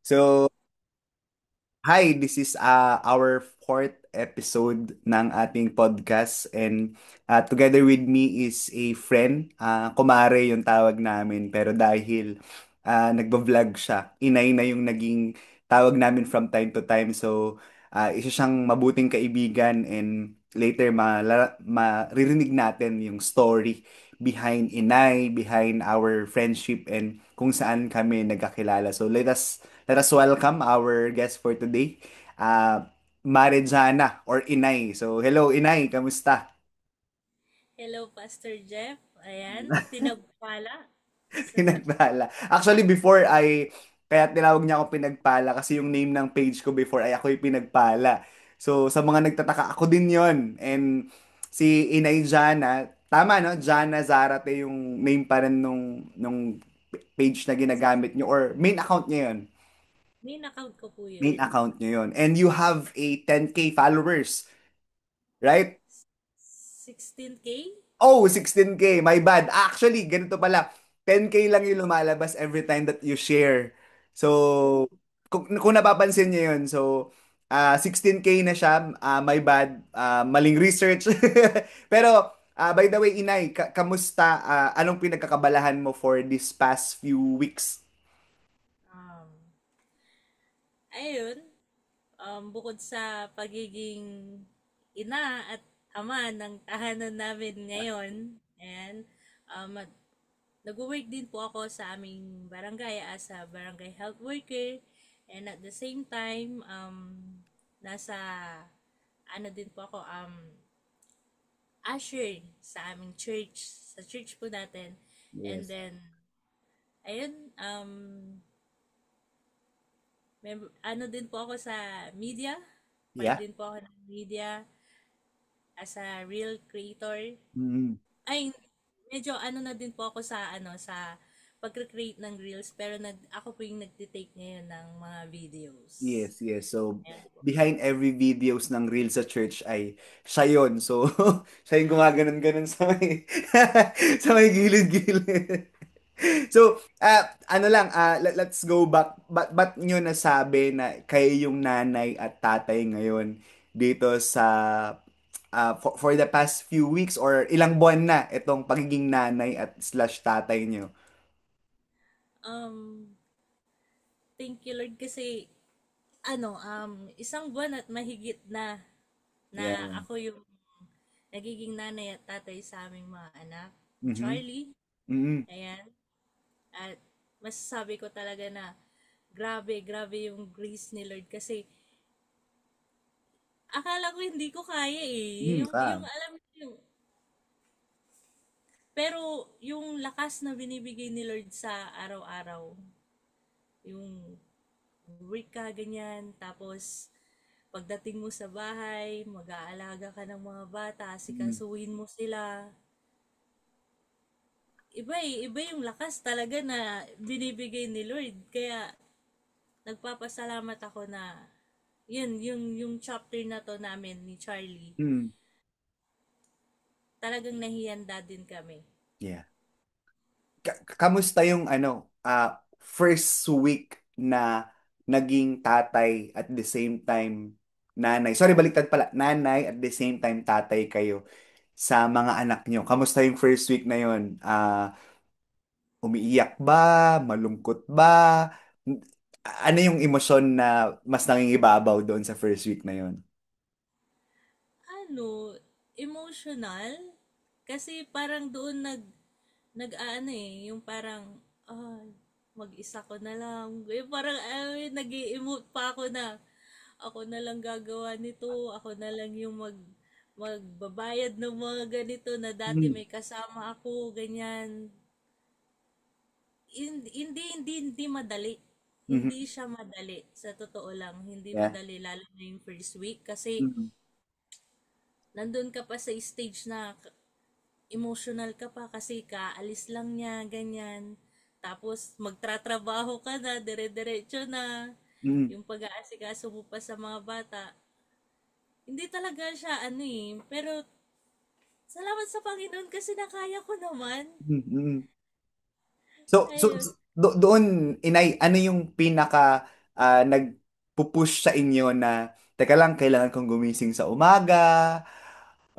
So, hi, this is our fourth episode ng ating podcast and together with me is a friend, kumare yung tawag namin pero dahil nagbo-vlog siya, inay na yung naging tawag namin from time to time. So, isa siyang mabuting kaibigan and later maririnig natin yung story behind inay, behind our friendship and kung saan kami nagkakilala. So, let us welcome our guest for today, uh, Marejana or Inay. So, hello Inay, kamusta? Hello, Pastor Jeff. Ayan, pinagpala. Sa, Pinagpala. Actually, kaya tinawag niya ako Pinagpala kasi yung name ng page ko before ay ako yung Pinagpala. So, sa mga nagtataka, ako din yon. And si Inay Jana, tama no? Jana Zarate yung name pa rin nung page na ginagamit niyo or main account niya yun. main account ko po Main yun. account niyo yun. And you have a 10K followers, right? 16K? Oh, 16K. My bad. Actually, ganito pala. 10K lang yung lumalabas every time that you share. So, kung napapansin niyo yun, so, 16K na siya. My bad. Maling research. Pero, by the way, Inay, kamusta? Anong pinagkakabalahan mo for this past few weeks? Um, ayun, bukod sa pagiging ina at ama ng tahanan namin ngayon, ayan, nag-work din po ako sa aming barangay as a barangay health worker. And at the same time, nasa, ano din po ako, usher sa aming church, sa church po natin. And Yes. then, ayun, ano din po ako sa media. Part Yeah? din po ako ng media as a real creator. Mm. Ay, medyo ano na din po ako sa sa pagre-create ng reels pero ako po yung nagte-take ngayon ng mga videos. Yes, yes. So, Ayan po. behind every videos ng reel sa church ay siya yun. So, siya yung gumaganon-ganon sa may, sa may gilid-gilid. So, ano lang, let's go back. Ba't nyo nasabi na kayo yung nanay at tatay ngayon dito sa, for the past few weeks or ilang buwan na itong pagiging nanay at slash tatay nyo? Um, Thank you Lord kasi isang buwan at mahigit na Yeah. ako yung nagiging nanay at tatay sa aming mga anak. Mm-hmm. Charlie, Mm-hmm. ayan. At masasabi ko talaga na grabe, grabe yung grace ni Lord kasi akala ko hindi ko kaya eh. Mm, Yung alam mo yung, pero yung lakas na binibigay ni Lord sa araw-araw, yung work ka ganyan, tapos pagdating mo sa bahay, mag-aalaga ka ng mga bata, mm. sikasuhin mo sila. Iba yung lakas talaga na binibigay ni Lord. Kaya nagpapasalamat ako na yun, yung chapter na to namin ni Charlie, Mm. talagang nahihanda din kami. Yeah. Kamusta yung first week na naging tatay at the same time nanay? Sorry, baliktad pala. Nanay at the same time tatay kayo sa mga anak nyo. Kamusta yung first week na yun? Umiiyak ba? Malungkot ba? Ano yung emosyon na mas nangingibabaw doon sa first week na yun? Emotional? Kasi parang doon yung parang, ah, mag-isa ko na lang. Parang, nag-i-emote pa ako na, ako na lang gagawa nito, ako na lang yung magbabayad ng mga ganito na dati Mm. may kasama ako, ganyan. Hindi madali. Hindi Mhm. siya madali. Sa totoo lang, hindi Yeah. madali lalo na yung first week kasi Mhm. nandun ka pa sa stage na emotional ka pa kasi kaalis lang niya, ganyan. Tapos magtratrabaho ka na, dire-diretso na. Mhm. Yung pag-aasikaso mo pa sa mga bata. Hindi talaga siya pero salamat sa Panginoon kasi nakaya ko naman. Mhm. So, Ayun. doon, Inay, ano yung pinaka, nagpupush sa inyo na, teka lang, kailangan kong gumising sa umaga,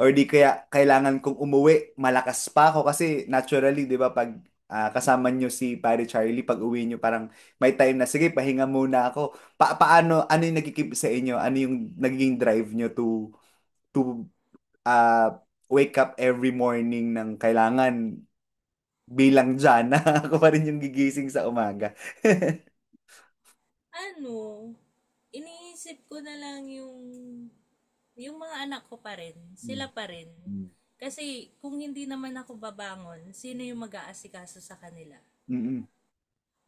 or di kaya kailangan kong umuwi, malakas pa ako kasi naturally, 'di ba, pag kasama nyo si Pare Charlie, pag uwi nyo parang may time na, sige, pahinga muna ako. Paano, ano yung nagkikip sa inyo? Ano yung nagiging drive nyo to wake up every morning ng kailangan bilang dyan na ako pa rin yung gigising sa umaga? Ano, iniisip ko na lang yung mga anak ko pa rin, sila Mm. pa rin. Kasi kung hindi naman ako babangon, sino yung mag-aasikaso sa kanila? Mm-mm.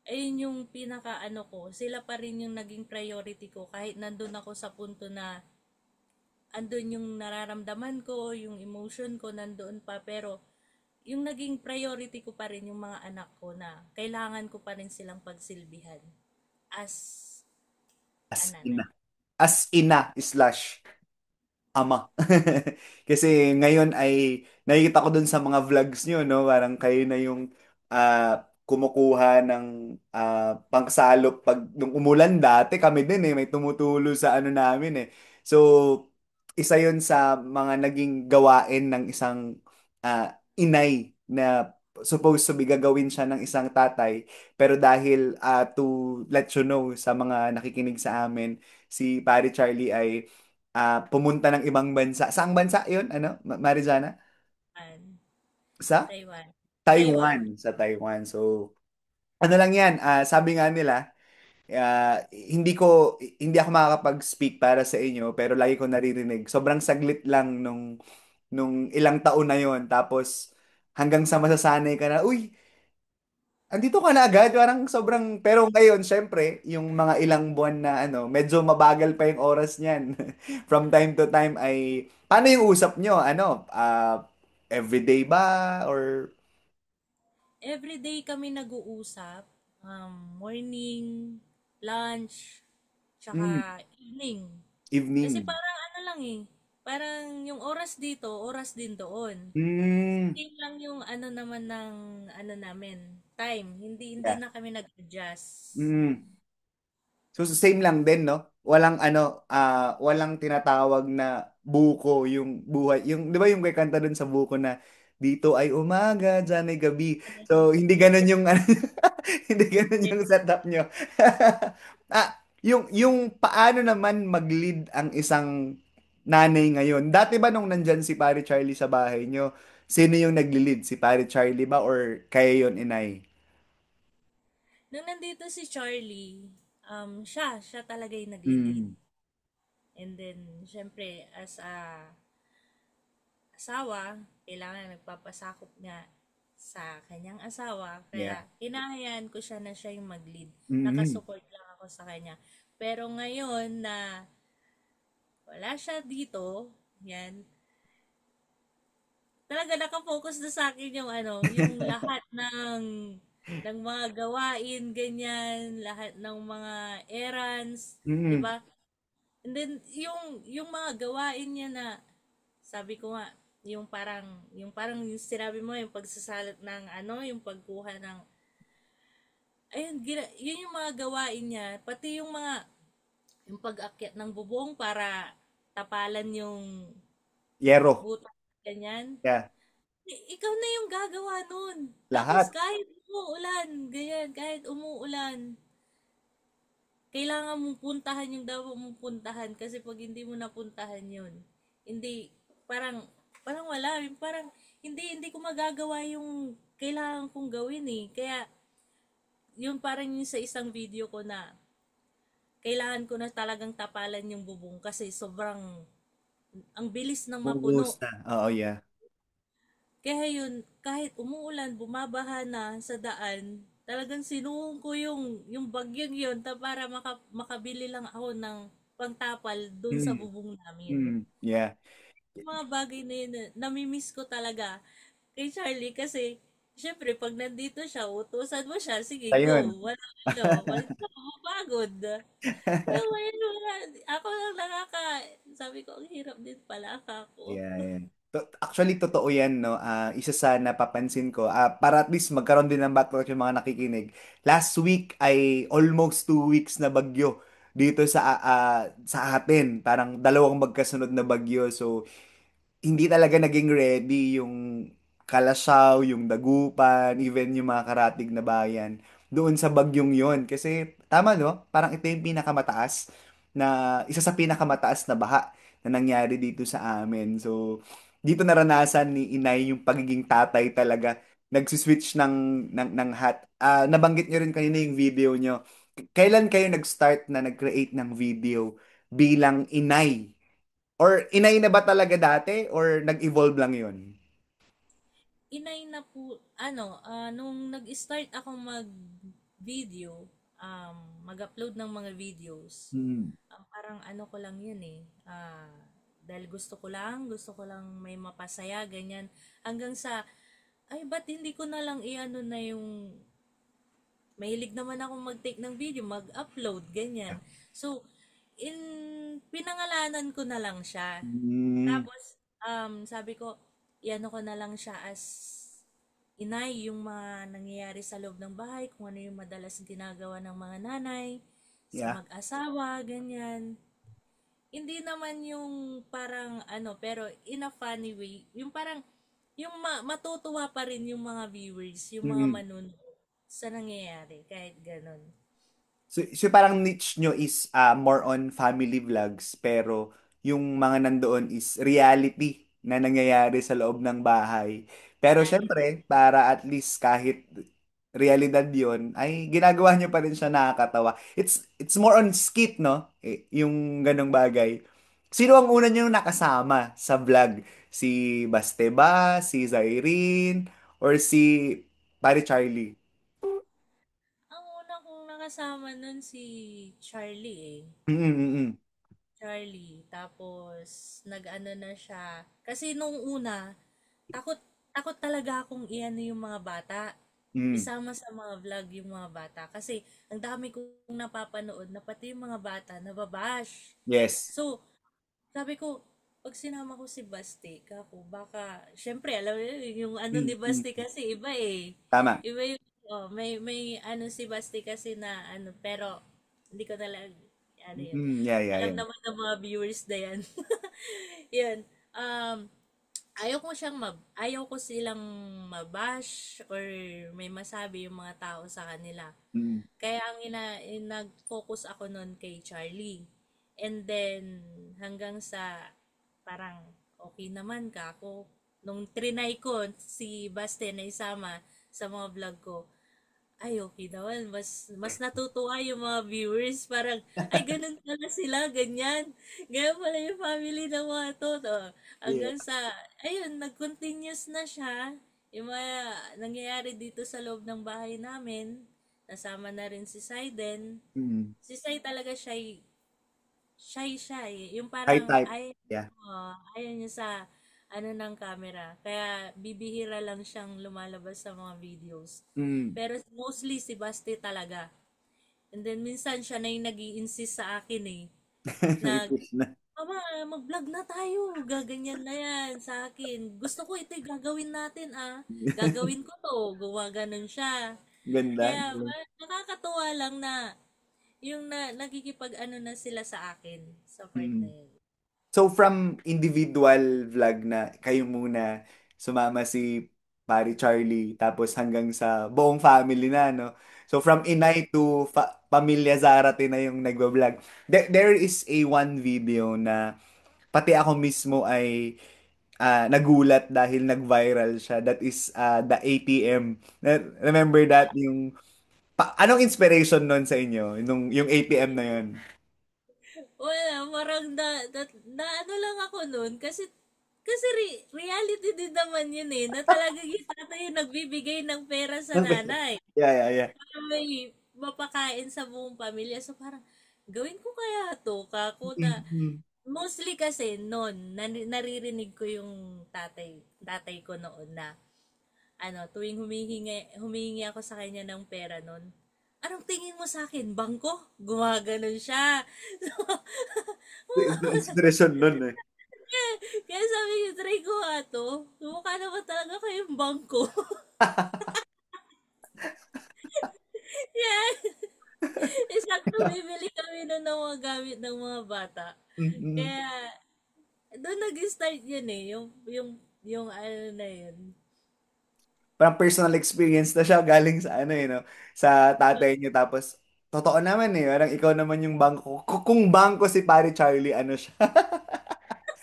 Ayun yung pinaka ano ko, sila pa rin yung naging priority ko kahit nandun ako sa punto na andun yung nararamdaman ko, yung emotion ko nandoon pa, pero yung naging priority ko pa rin yung mga anak ko na kailangan ko pa rin silang pagsilbihan as a As ina. nanay. As ina slash ama. Kasi ngayon ay nakikita ko dun sa mga vlogs nyo, no? Parang kayo na yung kumukuha ng pangsalop pag nung umulan dati, kami din may tumutulo sa ano namin So, isa yun sa mga naging gawain ng isang inay na supposed to be gagawin siya ng isang tatay. Pero dahil to let you know sa mga nakikinig sa amin, si Pari Charlie ay pumunta ng ibang bansa. Saang bansa yun? Ano, Marizana? And Sa Taiwan. Taiwan. Taiwan. Sa Taiwan. So, ano lang yan, sabi nga nila, hindi ako makakapag-speak para sa inyo, pero lagi ko naririnig. Sobrang saglit lang nung ilang taon na yon. Tapos, hanggang sa masasanay ka na, uy, andito ka na agad, parang sobrang, pero ngayon, syempre, yung mga ilang buwan na medyo mabagal pa yung oras niyan. From time to time ay, paano yung usap nyo? Everyday ba? Or Everyday kami nag-uusap. Morning, lunch, mm, tsaka evening. Kasi evening? parang ano lang eh. Parang yung oras dito, oras din doon. Mm, Same lang yung ano naman ng ano namin, time. Hindi yeah. na kami nag-adjust. Mm. So, same lang din, no? Walang tinatawag na buko yung buhay. Yung, di ba yung may kanta dun sa buko na, dito ay umaga, dyan ay gabi. So, hindi ganun yung, hindi ganun yung setup nyo. Yung paano naman mag-lead ang isang nanay ngayon? Dati ba nung nandyan si Pare Charlie sa bahay nyo, sino yung nagli-lead? Si Pare Charlie ba or kayo yun, inay? Nung nandito si Charlie, siya talaga yung nagli-lead. Mm. And then, syempre, as a asawa, kailangan nagpapasakop nga sa kanyang asawa. Kaya, Yeah. hinahayaan ko siya na siya yung mag-lead. Mm. Nakasupport lang ako sa kanya. Pero ngayon na wala siya dito, yan, talaga nakafocus na sa akin yung ano, yung lahat ng mga gawain, ganyan, lahat ng mga errands, 'di Mm. ba? And then yung mga gawain niya na sabi ko nga, yung parang yung sinabi mo yung pagsasalat ng ano, yung pagkuha ng ayun, yun yung mga gawain niya, pati yung pag-akyat ng bubong para tapalan yung Yero. butas ganyan. Yeah. Ikaw na yung gagawa nun. Tapos Lahat. kahit umuulan, ganyan, kahit umuulan, kailangan mong puntahan yung dapat mong puntahan kasi pag hindi mo napuntahan yun, hindi, parang wala, parang hindi ko magagawa yung kailangan kong gawin eh. Kaya, yun parang yung sa isang video ko na kailangan ko na talagang tapalan yung bubong kasi sobrang ang bilis ng Ubus mapuno. na. Oo, yeah. Kaya yun, kahit umuulan, bumabaha na sa daan, talagang sinuong ko yung bagyong yun para makabili lang ako ng pangtapal dun sa Mm. bubong namin. Mm. Yeah. Yung mga bagay na yun, namimiss ko talaga kay Charlie kasi syempre pag nandito siya, utusan mo siya, sige go, Ayun. wala ka mapagod. Pero ngayon, wala, ako lang sabi ko, ang hirap din pala ako. Yeah, yeah. Actually, totoo yan, no? Isa sa napapansin ko, para at least magkaroon din ng background yung mga nakikinig. Last week ay almost 2 weeks na bagyo dito sa atin. Parang dalawang magkasunod na bagyo. So, hindi talaga naging ready yung Kalasyaw, yung Dagupan, even yung mga karatig na bayan doon sa bagyong yon. Kasi tama no, parang ito yung pinakamataas isa sa pinakamataas na baha na nangyari dito sa amin. So, dito naranasan ni Inay yung pagiging tatay talaga. Nagsiswitch ng hat. Nabanggit nyo rin kanina yung video nyo. Kailan kayo nag-start na nag-create ng video bilang inay? Or inay na ba talaga dati or nag-evolve lang yun? Inay na po, nung nag-start ako mag-video, mag-upload ng mga videos, Mm. parang ano ko lang yun eh, dahil gusto ko lang may mapasaya, ganyan. Hanggang sa, ay, ba't hindi ko na lang i-ano na yung, mahilig naman ako mag-take ng video, mag-upload, ganyan. So, in, pinangalanan ko na lang siya. Mm. Tapos, sabi ko, iano ko na lang siya as inay, yung mga nangyayari sa loob ng bahay, kung ano yung madalas ginagawa ng mga nanay, sa Yeah. mag-asawa, ganyan. Hindi naman yung parang ano, pero in a funny way, yung parang, yung matutuwa pa rin yung mga viewers, yung mga Mm. manunood sa nangyayari, kahit ganun. So parang niche nyo is more on family vlogs, pero yung mga nandoon is reality na nangyayari sa loob ng bahay. Pero Reality. syempre, para at least kahit realidad yon ay ginagawa nyo pa rin siya nakakatawa. It's more on skit, no? Yung ganong bagay. Sino ang una nyo nakasama sa vlog? Si Baste ba? Si Zyrene? Or si Pare Charlie? Ang una kong nakasama nun si Charlie eh. Mm-mm-mm. Charlie. Tapos, nag-ano na siya. Kasi nung una, takot, takot talaga akong iano yung mga bata. Mm. Isama sa mga vlog yung mga bata. Kasi, ang dami kong napapanood na pati yung mga bata nababash. Yes. So, sabi ko, pag sinama ko si Basti, kako, baka, syempre, alam mo yun, yung ano Mm, ni mm. Basti kasi iba eh. Tama. Iba yung, may ano si Basti kasi na ano, pero, hindi ko talaga, ano yun. Mm, yeah, yeah, Alam yeah. naman ng mga viewers na yan. Yun. Ayaw ko silang mabash or may masabi yung mga tao sa kanila. Mm, Kaya nag-focus ako nun kay Charlie. And then, hanggang sa parang okay naman ka ako. Nung trinay ko si Baste na isama sa mga vlog ko, ay okay naman. Mas natutuwa yung mga viewers. Parang, ay ganun pala sila, ganyan. Ganyan pala yung family ng mga to. yeah. Hanggang sa, ayun, nag-continuous na siya. Yung mga nangyayari dito sa loob ng bahay namin. Nasama na rin si Saiden. Mm. Si Sai talaga shy. Yung High parang type. Yeah. ayaw niya sa ano ng camera. Kaya bibihira lang siyang lumalabas sa mga videos. Mm. Pero mostly si Basti talaga. And then minsan siya na yung nag insist sa akin eh. Nag, Nag-push na. Mama, mag-vlog na tayo. Gaganyan na yan sa akin. Gusto ko ito gagawin natin ah. Gagawin ko to. Gawa ganun siya. Ganda. Kaya nakakatuwa lang na yung nagkikipag-ano na sila sa akin sa part na Mm. yun. So from individual vlog na kayo muna sumama si Pari Charlie tapos hanggang sa buong family na no. So from inay to Pamilya Zarate na yung nagba-vlog. There is a one video na pati ako mismo ay nagulat dahil nag-viral siya. That is the ATM. Remember that yung anong inspiration nun sa inyo? Yung ATM na yun? Wala, parang na ano lang ako noon kasi reality din naman yun eh, na talagang yung tatay yung nagbibigay ng pera sa nanay. Yeah, yeah, yeah. Para may mapakain sa buong pamilya. So parang, gawin ko kaya to, kako na, Mm, mostly kasi noon, naririnig ko yung tatay ko noon na, tuwing humihingi ako sa kanya ng pera noon, anong tingin mo sa akin? Bangko? Gumaganon siya. Inspiration nun eh. Kaya sabi ko, try ko nga to. Mukha naman talaga kayong bangko. Kaya, isakto bibili kami nun ng mga gamit ng mga bata. Mm-mm. Kaya, doon nag-start yun eh. Yung ano na yun. Parang personal experience na siya galing sa ano eh, no? Sa tatay niyo. Tapos, totoo naman eh. Parang ikaw naman yung bangko. Kung bangko si Pare Charlie, ano siya?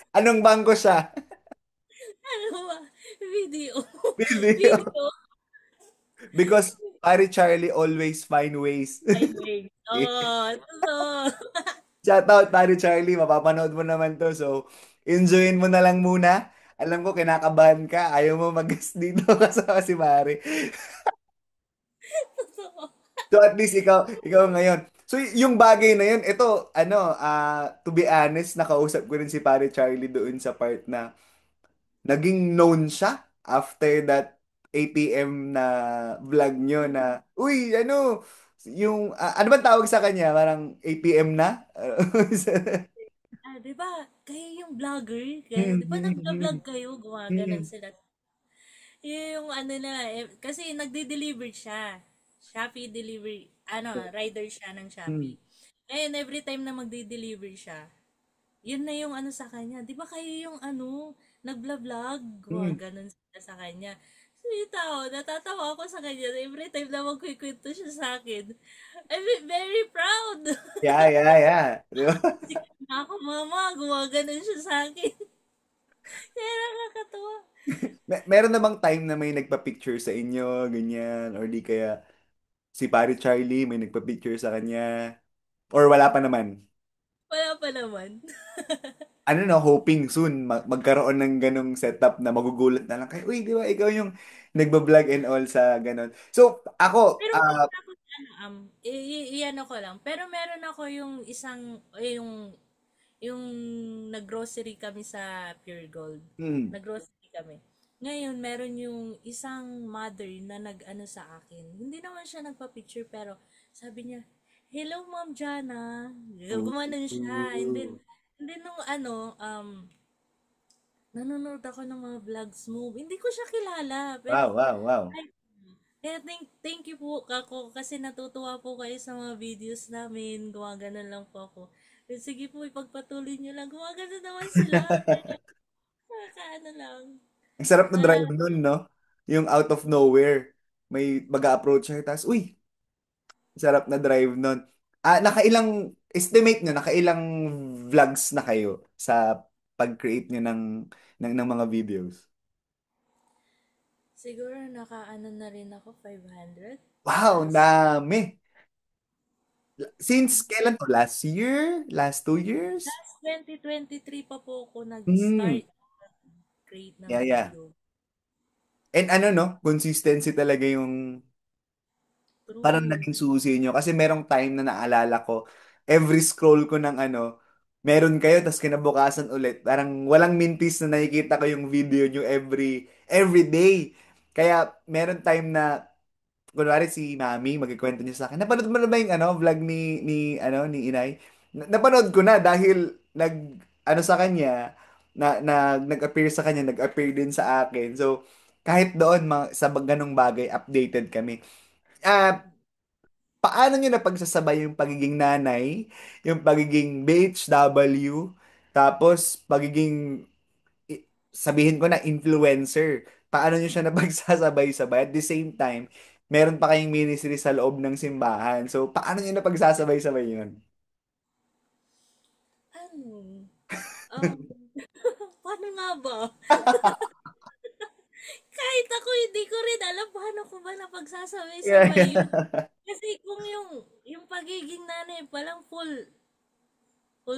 Anong bangko siya? Ano ba? Video. Video. Video. Because Pare Charlie always find ways. Highway. Oo, totoo. Shoutout, Pare Charlie. Mapapanood mo naman to. So, enjoyin mo na lang muna. Alam ko, kinakabahan ka. Ayaw mo mag-guest dito kasama si Pare. Totoo. So, at least ikaw ngayon. So, yung bagay na yun, ito, ano, to be honest, nakausap ko rin si Pare Charlie doon sa part na naging known siya after that ATM na vlog nyo na, uy, ano, yung, ano ba tawag sa kanya? Parang ATM na? Di ba? Kayo yung vlogger. Kaya, Hmm, di ba hmm, nagba-vlog hmm, kayo? Gumaganon hmm. sila. Yung ano na, kasi nagde-deliver siya. Shopee delivery, rider siya ng Hmm. Shopee. Ngayon, every time na magde-deliver siya, yun na yung ano sa kanya. Di ba kayo yung nagla-vlog? Hmm. Gumaganon sila sa kanya. So, yung tao, natatawa ako sa kanya. Every time na magkikwento siya sa akin, I'm very proud. Yeah, yeah, yeah. Di ba? Sikat na ako, mama. Gumaganon siya sa akin. Kaya nakakatawa. Meron na bang time na may nagpa-picture sa inyo, ganyan, or di kaya si Pare Charlie may nagpa-picture sa kanya, or wala pa naman? Wala pa naman. Ano na, hoping soon magkaroon ng ganong setup na magugulat na lang kayo, uy, di ba, ikaw yung nagba-vlog and all sa ganon. So, ako, Pero wag tapos i-ano ko lang. Pero meron ako yung isang, yung naggrocery kami sa Pure Gold. mm, Naggrocery kami. Ngayon, meron yung isang mother na nag-ano sa akin. Hindi naman siya nagpa-picture pero sabi niya, "Hello, Ma'am Jana." Gumanon siya. And then, ooh, nung nanonood ako ng mga vlogs mo. Hindi ko siya kilala, pero wow, wow, wow. ay, kaya thank you po ako kasi natutuwa po kayo sa mga videos namin. Gumagano lang po ako. Sige po, ipagpatuloy nyo lang. Gumagano naman sila. Kaya nakakaano lang. Ang sarap na drive Naalala. nun, no? Yung out of nowhere. May mag-approach siya, tapos, uy, sarap na drive nun. Estimate nyo, nakailang vlogs na kayo sa pag-create nyo ng mga videos? Siguro nakaano na rin ako, 500 Wow, plus. dami. Since kailan to? Last year? Last 2 years? Last 2023 pa po ako Hmm. nag-start create ng Yeah, yeah. video. And ano, no? Consistency talaga yung parang True. naging susi nyo. Kasi merong time na naalala ko, every scroll ko ng ano, meron kayo, tapos kinabukasan ulit. Parang walang mintis na nakikita ko yung video nyo every day. Kaya meron time na, kunwari si Mami, magkikwento niya sa akin, napanood mo na ba yung vlog ni Inay? Napanood ko na dahil ano sa kanya, nag-appear sa kanya, nag-appear din sa akin. So, kahit doon, sa ganong bagay, updated kami. Ah, paano nyo napagsasabay yung pagiging nanay, yung pagiging BHW, tapos pagiging, sabihin ko na, influencer? Paano nyo siya napagsasabay-sabay? At the same time, meron pa kayong ministry sa loob ng simbahan. So, paano nyo napagsasabay-sabay yun? Ano? Um, paano nga ba? Kahit ako hindi ko rin alam paano ko ba Yeah, napagsasabay-sabay yun. yeah. Kasi kung yung pagiging nanay palang full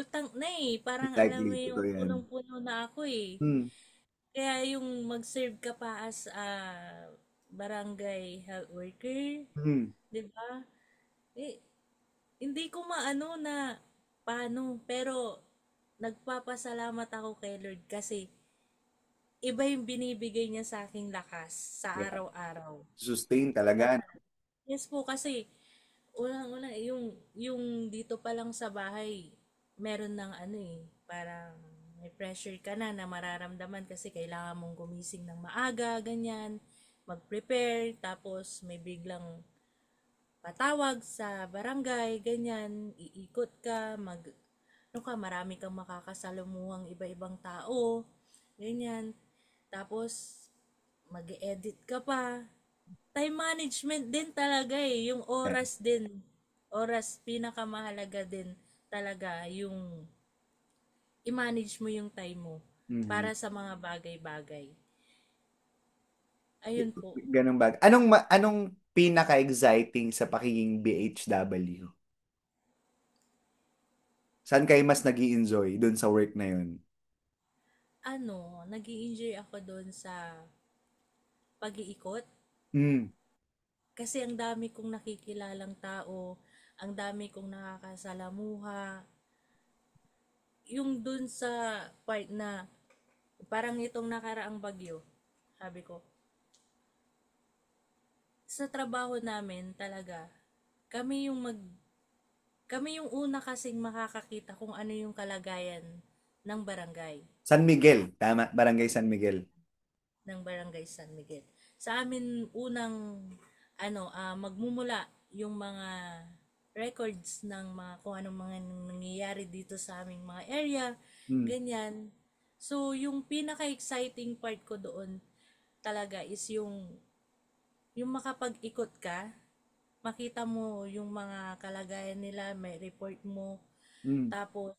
tank na eh. Parang alam mo Exactly, yung totoo yan. punong-puno na ako eh. Hmm. Kaya yung mag-serve ka pa as a barangay health worker, Hmm. 'di ba? Eh, hindi ko maano na paano, pero nagpapasalamat ako kay Lord kasi iba yung binibigay niya sa aking lakas sa Yeah. araw-araw. Sustain talaga. Yes po kasi unang-una yung dito pa lang sa bahay meron ng parang may pressure ka na na mararamdaman kasi kailangan mong gumising ng maaga, ganyan, mag-prepare, tapos may biglang patawag sa barangay, ganyan, iikot ka, ano ka, marami kang makakasalamuhang iba-ibang tao, ganyan. Tapos, mag-edit ka pa. Time management din talaga eh, yung Yeah. oras din. Oras, pinakamahalaga din talaga yung i-manage mo yung time mo Mhm. para sa mga bagay-bagay. Ayun po. Ganun ba? Anong pinaka-exciting sa pagiging BHW? Saan kayo mas nag-i-enjoy dun sa work na yun? Nag enjoy ako doon sa pag-iikot. Mm. Kasi ang dami kong nakikilalang tao, ang dami kong nakakasalamuha. Yung dun sa part na parang itong nakaraang bagyo, sabi ko, sa trabaho namin talaga, kami yung mag kami yung una kasing makakakita kung ano yung kalagayan ng barangay. San Miguel, tama, Barangay San Miguel. Ng barangay San Miguel. Sa amin unang magmumula yung mga records ng mga kung anong mga nangyayari dito sa aming mga area, Mm. ganyan. So, yung pinaka-exciting part ko doon talaga is yung makapag-ikot ka, makita mo yung mga kalagayan nila, may report mo, Mm. tapos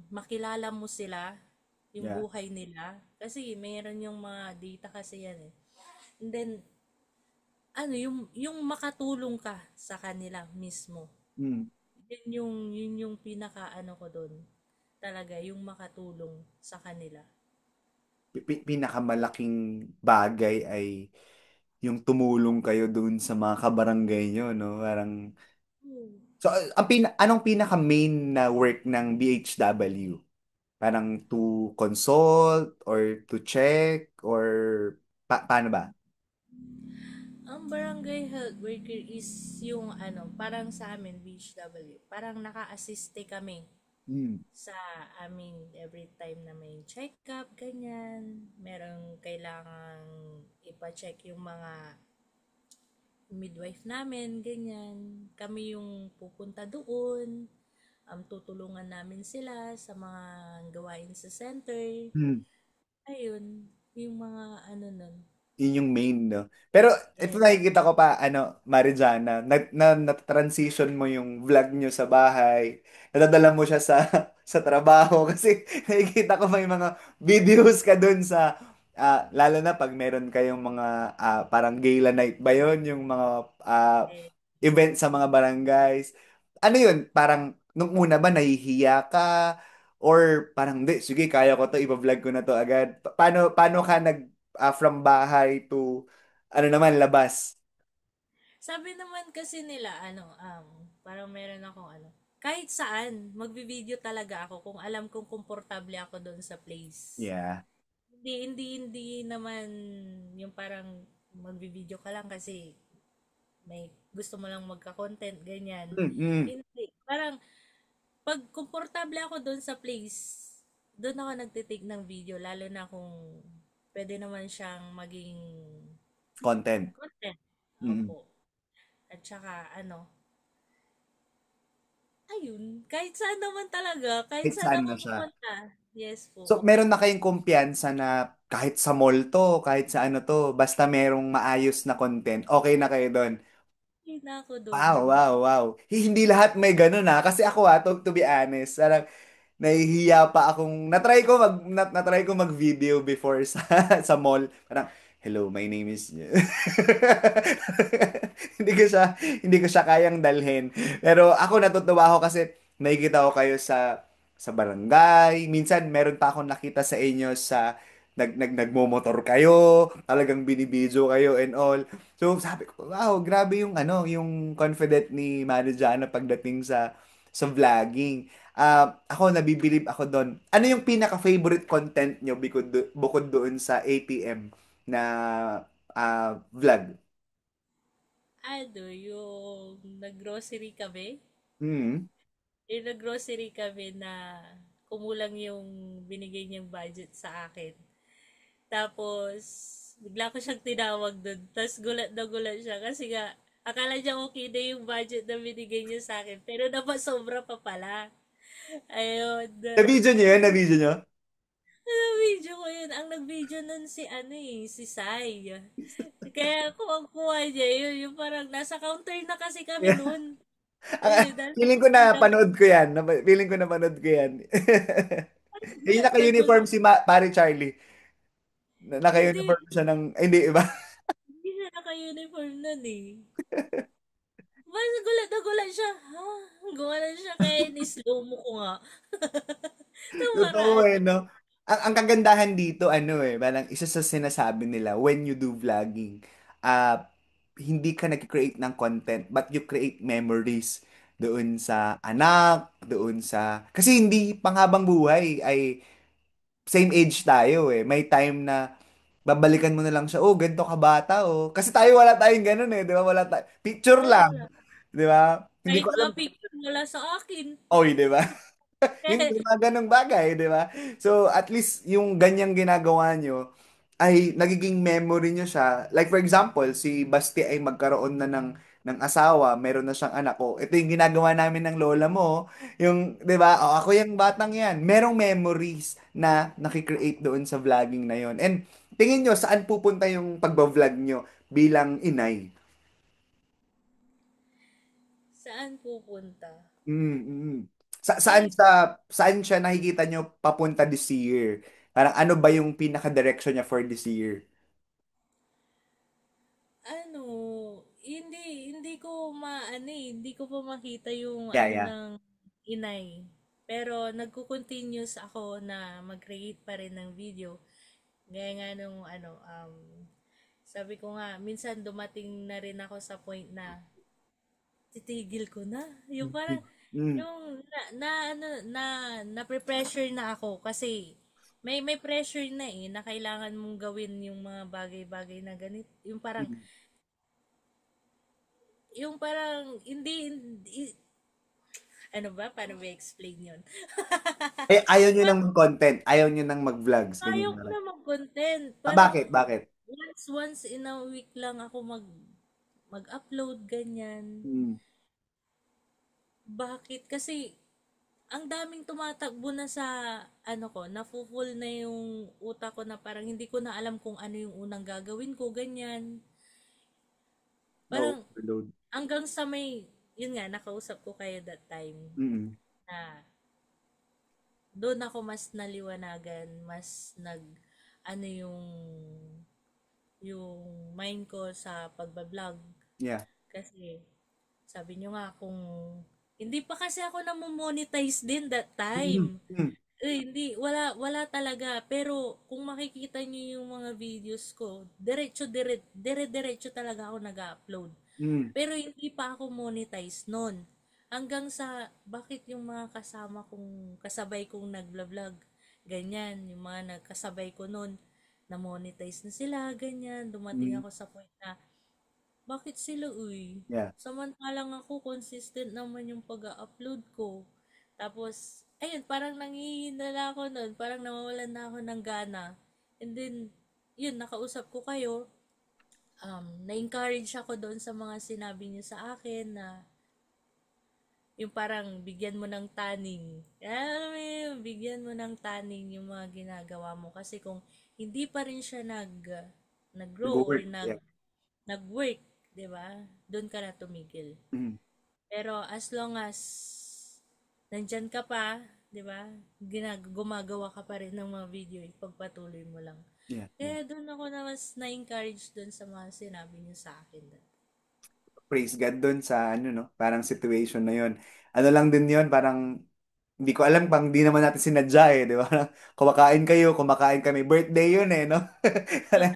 makilala mo sila, yung Yeah. buhay nila. Kasi meron yung mga data kasi yan eh. And then, yung makatulong ka sa kanila mismo. Mm. Yun yung pinaka ko doon. Talaga, yung makatulong sa kanila. Pinakamalaking bagay ay yung tumulong kayo dun sa mga kabarangay nyo, no? Parang, Hmm. so, anong pinaka-main na work ng BHW? Parang to consult or to check or paano ba? Ang barangay health worker is yung parang sa amin, BHW, parang naka-assiste kami Mm. sa amin every time na may check-up, ganyan. Merong kailangang ipa-check yung mga midwife namin, ganyan. Kami yung pupunta doon, tutulungan namin sila sa mga gawain sa center. Mm. Ayun, yung mga nun. Yun yung main, no? Pero ito Yes. nakikita ko pa, Marijana, na-transition mo yung vlog nyo sa bahay, nadadala mo siya sa sa trabaho kasi nakikita ko may mga videos ka dun sa, lalo na pag meron kayong mga parang gala night ba yun? Yung mga Eh, event sa mga barangays. Ano yun? Parang nung una ba nahihiya ka? Or parang, di, sige, kaya ko to, iba-vlog ko na to agad. Paano ka from bahay to, ano naman, labas? sabi naman kasi nila, parang meron akong kahit saan, magvi-video talaga ako kung alam kong komportable ako doon sa place. Yeah. Hindi naman yung parang magvi-video ka lang kasi may gusto mo lang magka-content, ganyan. Mm-mm. Hindi. Parang, pag komportable ako doon sa place, doon ako nagtitig ng video, lalo na kung pwede naman siyang maging Content. content. Mm. Opo. At saka, ayun, kahit saan naman talaga, kahit Kahit saan saan ako na siya. pumunta. Yes po. So, meron na kayong kumpiyansa na kahit sa mall to, kahit sa ano to, basta merong maayos na content, okay na kayo doon. Hindi na ako doon. Wow, wow, wow. Hindi lahat may ganun kasi ako to be honest, parang nahihiya pa akong na-try ko mag-video before sa sa mall. Parang hello, my name is hindi ko siya kayang dalhin. Pero ako natutuwa ako kasi nakikita ko kayo sa barangay. Minsan meron pa akong nakita sa inyo sa nagmomotor kayo, talagang binibidyo kayo and all. So sabi ko, wow, grabe yung yung confident ni Manu Jana pagdating sa vlogging. Ako nabibilib ako doon. Ano yung pinaka-favorite content nyo bukod doon sa ATM na vlog? Yung nag-grocery kami. Mm. Yung nag-grocery kami na kumulang yung binigay niyang budget sa akin. Tapos, bigla ko siyang tinawag doon. Tapos gulat na gulat siya kasi nga, akala niya okay na yung budget na binigay niya sa akin. Pero napasobra pa pala. Ayun. Na-video nyo yun? Na-video nyo? Ano video ko yun? Ang nag-video nun si ano eh, si Sai. Kaya kung ang kuha niya, yun, yung parang nasa counter na kasi kami Yeah. nun. Eh, dahil Feeling ko hindi na na panood ko yan. Feeling ko na panood ko yan. Yung naka-uniform nagulat. si Pare Charlie. Hindi, Naka-uniform siya ng... Ay, hindi, iba. hindi siya naka-uniform nun eh. Mas gulat na gulat siya. Ha? Gumalan siya kaya in-slow mo ko nga. Totoo Tumaraan. eh, no? Ang kagandahan dito, ano eh, parang isa sa sinasabi nila, when you do vlogging, hindi ka nag-create ng content, but you create memories doon sa anak, doon sa... Kasi hindi panghabang buhay ay same age tayo eh. May time na babalikan mo na lang siya, oh, ganito ka bata, oh. Kasi tayo wala tayong ganun eh, di ba? Picture lang, Wala. di ba? Hindi Kahit ko nga alam, picture wala sa akin. oy, di ba? Yung mga ganong bagay, di ba? So, at least yung ganyang ginagawa nyo ay nagiging memory nyo siya. Like for example, si Basti ay magkaroon na ng asawa, meron na siyang anak ko. Ito yung ginagawa namin ng lola mo. Yung, di ba? Oh, ako yung batang yan. Merong memories na nakikreate doon sa vlogging na yon. And tingin nyo, saan pupunta yung pagbablog nyo bilang inay? Saan pupunta? Mm, mm. Eh, Saan siya nakikita nyo papunta this year? Parang ano ba yung pinaka-direction niya for this year? ano, hindi ko maano eh, hindi ko pa makita yung Yeah, ano yeah. ng inay. Pero nagko-continuous ako na mag-create pa rin ng video. Gaya nga nung ano, sabi ko nga, minsan dumating na rin ako sa point na titigil ko na. Yung parang, Mm, yung ano, na pressure na ako kasi may pressure na eh na kailangan mong gawin yung mga bagay-bagay na ganit. mm. Yung parang, hindi ano ba? Paano ba explain yun? Eh, ayaw nyo ng content. Ayaw nyo ng mag-vlogs. Ayaw Ganyan ko ba? na mag-content. Ah, Parang, bakit? Bakit? once in a week lang ako mag-upload, ganyan. Mm, Bakit? Kasi, ang daming tumatakbo na sa, ano ko, nafu-full na yung utak ko na parang hindi ko na alam kung ano yung unang gagawin ko, ganyan. Parang, na-overload. hanggang sa may, yun nga, nakausap ko kayo that time, Mm, na doon ako mas naliwanagan, mas ano yung mind ko sa pagbablog. yeah. Kasi, sabi nyo nga kung, hindi pa kasi ako monetize din that Mm, time. mm, Hindi, wala talaga. Pero, kung makikita nyo yung mga videos ko, dire-diretso talaga ako nag-upload. mm, Pero hindi pa ako monetize noon. Hanggang sa bakit yung mga kasama kong kasabay kong nagla-vlog, ganyan, yung mga nagkasabay ko noon, na monetize na sila, ganyan. Dumating mm, ako sa point na bakit sila uy? yeah. Samantalang ako consistent naman yung pag-upload ko. Tapos ayun, parang nangihinala ako noon, parang nawawalan na ako ng gana. And then yun, nakausap ko kayo, na-encourage ako doon sa mga sinabi niyo sa akin na yung parang bigyan mo ng taning. Alam mo yun, bigyan mo ng taning yung mga ginagawa mo. Kasi kung hindi pa rin siya nag-grow or Nag-work. Yeah. nag-work, 'di ba? Doon ka na tumigil. Mm, Pero as long as nandyan ka pa, 'di ba? Gumagawa ka pa rin ng mga video, ipagpatuloy mo lang. yeah. Yeah. Kaya doon ako na mas na-encourage doon sa mga sinabi niyo sa akin. Praise God dun sa ano no, parang situation na yon. Ano lang din yon, parang hindi ko alam pang di naman natin sinadya eh, di ba? Kumakain kayo, kumakain kami. Birthday yun eh, no? Parang-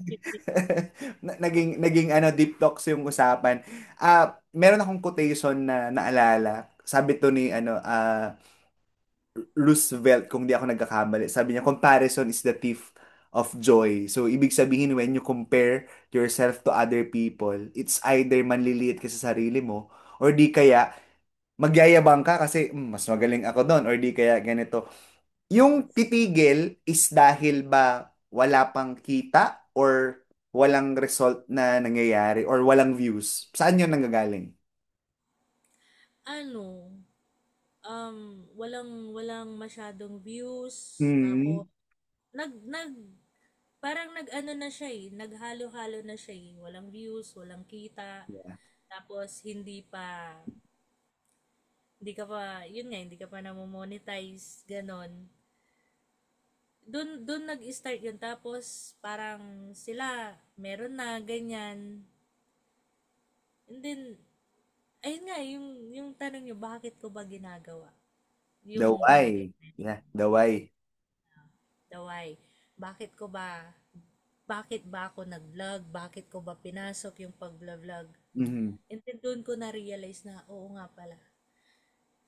naging ano, deep talks yung usapan. Meron akong quotation na naalala. Sabi to ni Roosevelt, kung di ako nagkakamali. Sabi niya, comparison is the thief of joy. So, ibig sabihin, when you compare yourself to other people, it's either manliliit ka sa sarili mo, or di kaya, magyayabang ka kasi, mas magaling ako doon, or di kaya ganito. Yung titigil is dahil ba wala pang kita or walang result na nangyayari or walang views? Saan yun nanggagaling? Ano, walang masyadong views, tapos Hmm. nag parang nag-ano na siya eh, naghalo-halo na siya eh. Walang views, walang kita, Yeah. tapos hindi ka pa, yun nga, hindi ka pa namo-monetize, ganon. Doon nag-start yun, tapos parang sila, meron na, ganyan. And then, ayun nga, yung tanong nyo, bakit ko ba ginagawa? The Yung why. Yeah, the why. the why. Bakit ko ba, bakit ba ako nag-vlog? Bakit ko ba pinasok yung pag-vlog? Mhm. And then doon ko na-realize na, oo nga pala,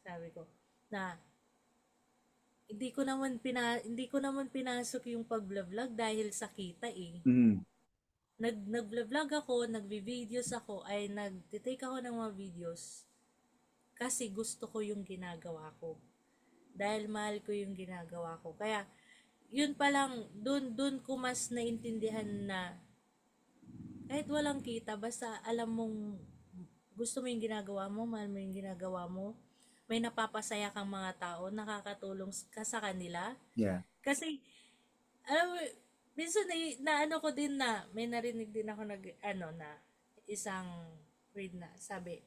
sabi ko, na hindi ko naman pinasok yung pag-vlog dahil sa kita eh. Mhm. Nag-vlog ako, nagvi-videos ako, ay nag-take ako ng mga videos kasi gusto ko yung ginagawa ko. Dahil mahal ko yung ginagawa ko. Kaya, yun pa lang, dun ko mas naintindihan na kahit walang kita, basta alam mong gusto mo yung ginagawa mo, mahal mo yung ginagawa mo, may napapasaya kang mga tao, nakakatulong ka sa kanila. Yeah. Kasi, alam mo, minsan na ano ko din na, may narinig din ako na, isang read na, sabi,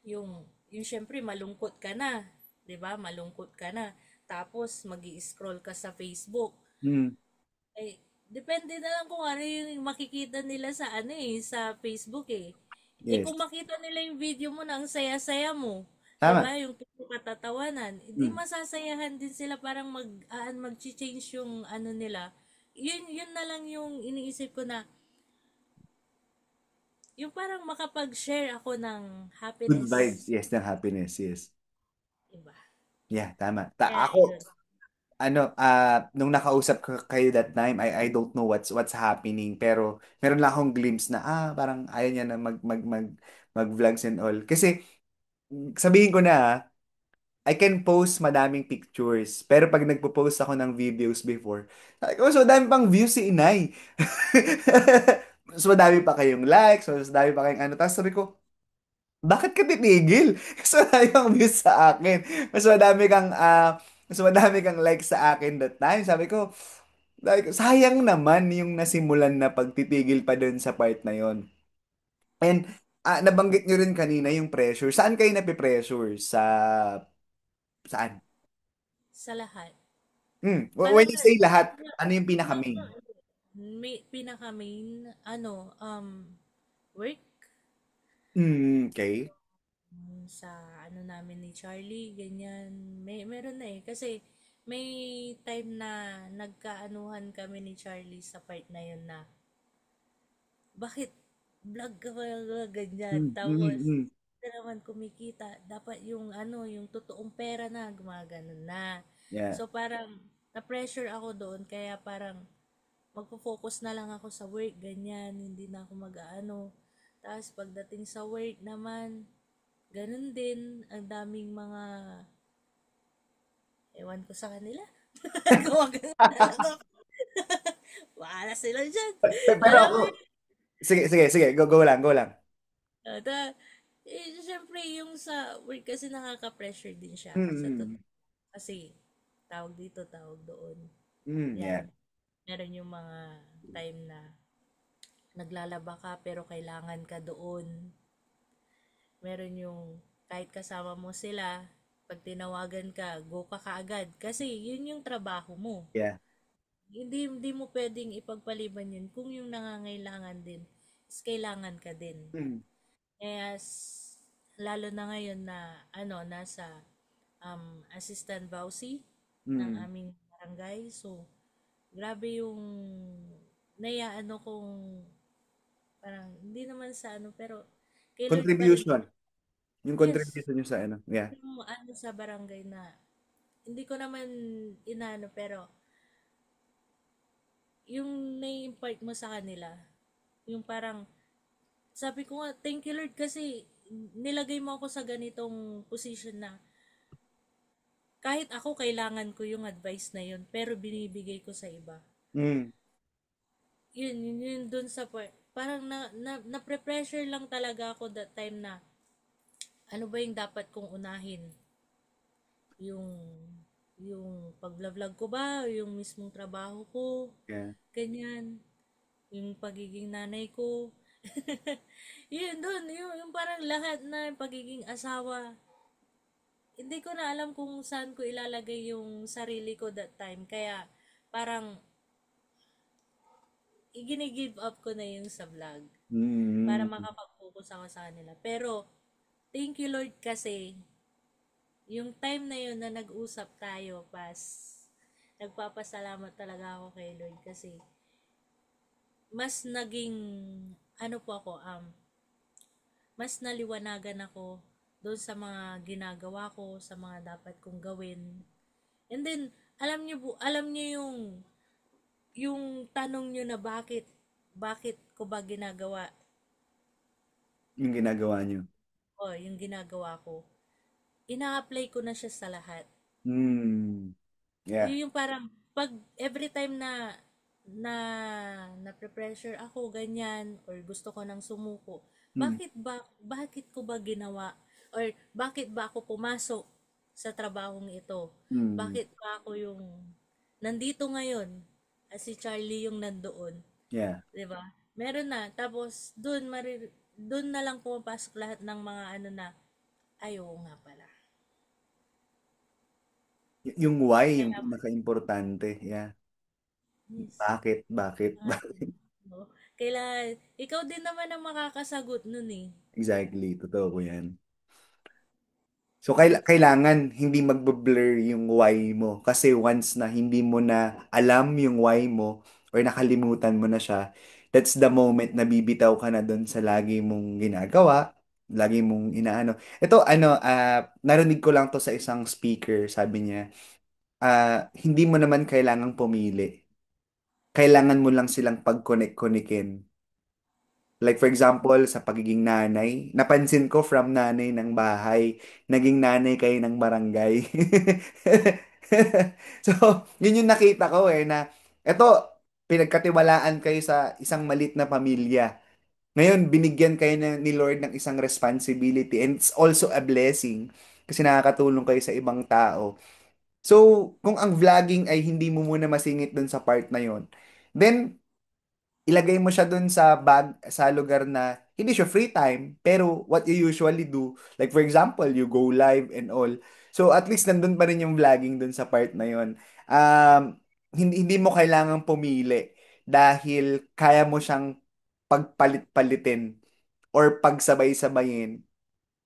yung syempre malungkot ka na, 'di ba? Malungkot ka na. Tapos magi-scroll ka sa Facebook. Mhm. Eh depende na lang kung ano yung makikita nila sa ano eh, sa Facebook eh. Eh Yes. kung makita nila yung video mo na ang saya-saya mo, 'di Tama. ba? Yung puro katatawanan, hindi Mm. masasayahan din sila parang mag-change yung ano nila. Yun na lang yung iniisip ko na yung parang makapag-share ako ng Good happiness, vibes. Yes, ng happiness. Yes. 'di ba? Yeah, tama. Kaya Ako, yun. nung nakausap ko kayo that time, I don't know what's happening, pero meron lang akong glimpse na parang ayaw niya na mag-vlogs and all. Kasi sabihin ko na, I can post madaming pictures, pero pag nagpo-post ako ng videos before, sabi ko, so dami pang views si Inay. Mas madami pa kayong likes, mas madami pa kayong ano. Tapos sabi ko, bakit ka titigil? Mas madami kang views sa akin. Mas madami kang likes sa akin that time. Sabi ko, sayang naman yung nasimulan na pagtitigil pa dun sa part na yon. And nabanggit nyo rin kanina yung pressure. Saan kayo nape-pressure? Saan? Sa lahat. When Parang you say lahat, ano yung pinaka-main? may pinaka-main, ano, work. Okay. Sa ano namin ni Charlie, ganyan. Meron na eh. Kasi may time na nagkaanuhan kami ni Charlie sa part na yun na, bakit vlog ka ba ganyan? Mm, mm, Tapos, mm. hindi naman kumikita. Dapat yung ano, yung totoong pera na, gumaganon na. Yeah. So parang, na-pressure ako doon. Kaya parang, magpo-focus na lang ako sa work, ganyan, hindi na ako mag-aano. Tapos pagdating sa work naman, ganun din, ang daming mga, ewan ko sa kanila, gumagano na lang ako. Wala sila dyan. Pero Alam ako, mo sige, sige, sige, go lang, go lang. syempre yung sa work kasi nakaka-pressure din siya. Sa Mm, totoo. Kasi, tawag dito, tawag doon. Yan. yeah. Meron yung mga time na naglalaba ka pero kailangan ka doon. Meron yung kahit kasama mo sila, pag tinawagan ka, go ka kaagad. Kasi yun yung trabaho mo. Yeah. Hindi mo pwedeng ipagpaliban yun kung yung nangangailangan din is kailangan ka din. Mm, Kaya lalo na ngayon na ano nasa assistant Bausi ng mm. aming barangay. So grabe yung naiyaano kong parang hindi naman sa ano pero kay Lord pa rin. Contribution. Yung Yes, contribution nyo sa ano. Yeah. yung ano sa barangay na hindi ko naman inano pero yung nai-impart mo sa kanila, yung parang sabi ko nga, thank you Lord kasi nilagay mo ako sa ganitong position na kahit ako kailangan ko yung advice na yun, pero binibigay ko sa iba. Mm. Yun dun sa part. Parang na-pressure lang talaga ako that time na ano ba yung dapat kong unahin? Yung pag-vlog ko ba? Yung mismong trabaho ko? Yeah. Ganyan. Yung pagiging nanay ko. Yun, dun. Yung parang lahat na yung pagiging asawa. Hindi ko na alam kung saan ko ilalagay yung sarili ko that time. Kaya parang igini-give up ko na yung sa vlog para Mm. makapag-focus ako sa kanila. Pero, thank you Lord kasi yung time na yun na nag-usap tayo, nagpapasalamat talaga ako kay Lord kasi mas naging, ano po ako, mas naliwanagan ako doon sa mga ginagawa ko, sa mga dapat kong gawin. And then, alam niyo yung tanong niyo na bakit ko ba ginagawa Yung ginagawa nyo. yung ginagawa ko. Ina-apply ko na siya sa lahat. Mm. Yeah. Yung parang pag every time na na-pressure ako ganyan or gusto ko nang sumuko, Mm. bakit ko ba ginawa or bakit ba ako pumasok sa trabahong ito? Mm. Bakit ba ako yung nandito ngayon at si Charlie yung nandoon, Yeah. 'di ba? Meron na tapos doon na lang pumapasok lahat ng mga ano na ay oo nga pala. Yung why, yung Kaya pinaka-importante. Yeah. yes. Bakit? Bakit? Ah, no? Kailangan, ikaw din naman ang makakasagot nun eh. Exactly. Totoo ko yan. So, kailangan hindi magbe-blur yung why mo. Kasi once na hindi mo na alam yung why mo or nakalimutan mo na siya, that's the moment na bibitaw ka na doon sa lagi mong ginagawa, lagi mong inaano. Ito, narinig ko lang to sa isang speaker, sabi niya, hindi mo naman kailangang pumili. Kailangan mo lang silang pag-connect-connectin. Like for example, sa pagiging nanay, napansin ko from nanay ng bahay, naging nanay kayo ng barangay. So, yun yung nakita ko na eto, pinagkatiwalaan kayo sa isang malit na pamilya. Ngayon, binigyan kayo ni Lord ng isang responsibility and it's also a blessing kasi nakakatulong kayo sa ibang tao. So, kung ang vlogging ay hindi mo muna masingit dun sa part na yon, then ilagay mo siya dun sa sa lugar na hindi siya free time, pero what you usually do, like for example, you go live and all. So at least nandun pa rin yung vlogging dun sa part na yon. Hindi mo kailangang pumili dahil kaya mo siyang pagpalit-palitin or pagsabay-sabayin.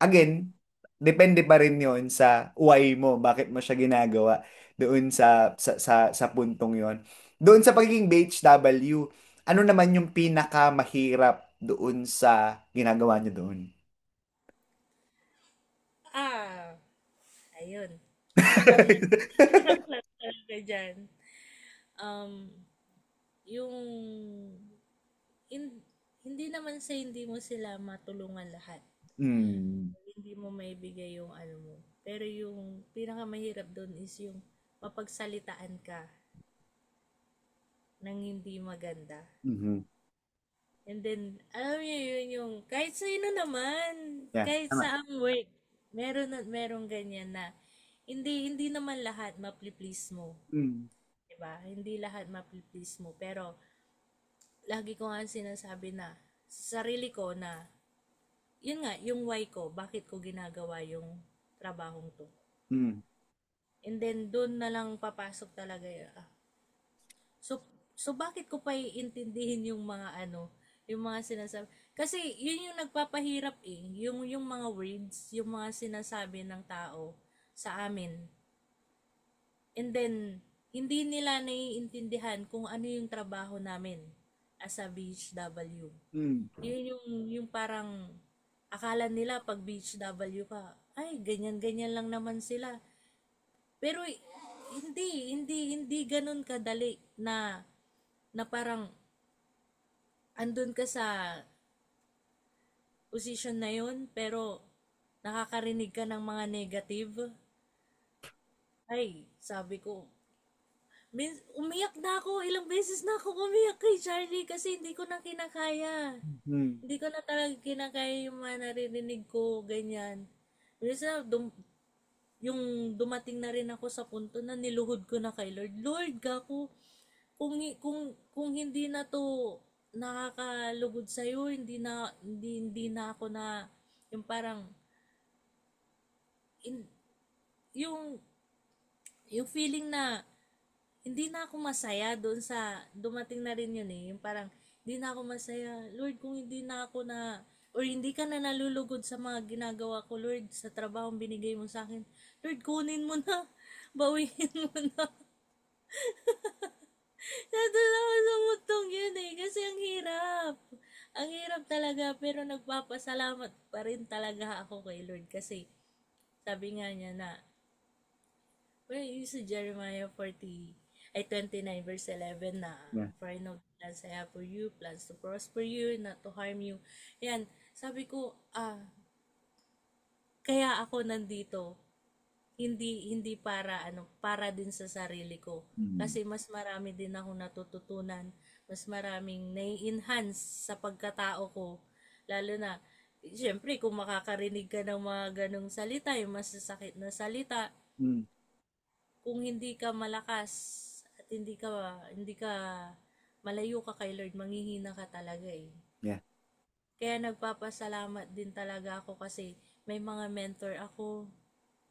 Again, depende pa rin yon sa why mo, bakit mo siya ginagawa doon sa puntong yon. Doon sa pagiging BHW, ano naman yung pinakamahirap doon sa ginagawa niyo doon? Ah, ayun. Pinaka-hirap lang talaga dyan. Um, yung, hindi naman sa hindi mo sila matulungan lahat. Hmm. Hindi mo maibigay yung ano mo. Pero yung pinakamahirap doon is yung mapagsalitaan ka ng hindi maganda. Mhm. And then, alam niyo yun yung, kahit sino naman, Yeah, kahit tama. sa ang work, meron at meron ganyan na, hindi naman lahat mapli-please mo. Mm. Diba? Hindi lahat mapli-please mo. Pero, lagi ko nga sinasabi na, sa sarili ko na, yun nga, yung why ko, bakit ko ginagawa yung trabahong to. Mm. And then, doon na lang papasok talaga yun. So, bakit ko pa iintindihin yung mga ano, yung mga sinasabi. Kasi, yun yung nagpapahirap eh. Yung mga words, yung mga sinasabi ng tao sa amin. And then, hindi nila naiintindihan kung ano yung trabaho namin as a BHW. Mm. Yun yung parang, akala nila pag BHW ka, ay, ganyan-ganyan lang naman sila. Pero, hindi ganun kadali na parang andun ka sa position na yun, pero nakakarinig ka ng mga negative. Ay, sabi ko, umiyak na ako, ilang beses na ako umiyak kay Charlie kasi hindi ko na kinakaya. Hmm. Hindi ko na talaga kinakaya yung mga naririnig ko, ganyan. Minsan, yung dumating na rin ako sa punto na niluhod ko na kay Lord. Lord, gaku, kung hindi na to nakakalugod sa iyo, hindi na ako na yung parang in, yung yung feeling na hindi na ako masaya doon sa dumating na rin yun eh. Yung parang hindi na ako masaya. Lord, kung hindi na ako na or hindi ka na nalulugod sa mga ginagawa ko, Lord, sa trabaho binigay mo sa akin. Lord, kunin mo na. Bawiin mo na. Nandun ako sa mutong yun eh. Kasi ang hirap. Ang hirap talaga. Pero nagpapasalamat pa rin talaga ako kay Lord. Kasi sabi nga niya na, well, yung sa Jeremiah 29 verse 11 na, Yeah. for I know the plans I have for you, plans to prosper you, not to harm you. Yan, sabi ko, kaya ako nandito, hindi para para din sa sarili ko. Mm. Kasi mas marami din ako natututunan, mas maraming nai-enhance sa pagkatao ko. Lalo na, siyempre, kung makakarinig ka ng mga ganong salita, yung masasakit na salita, Mm. kung hindi ka malakas at hindi ka malayo ka kay Lord, manghihina ka talaga eh. Yeah. Kaya nagpapasalamat din talaga ako kasi may mga mentor ako.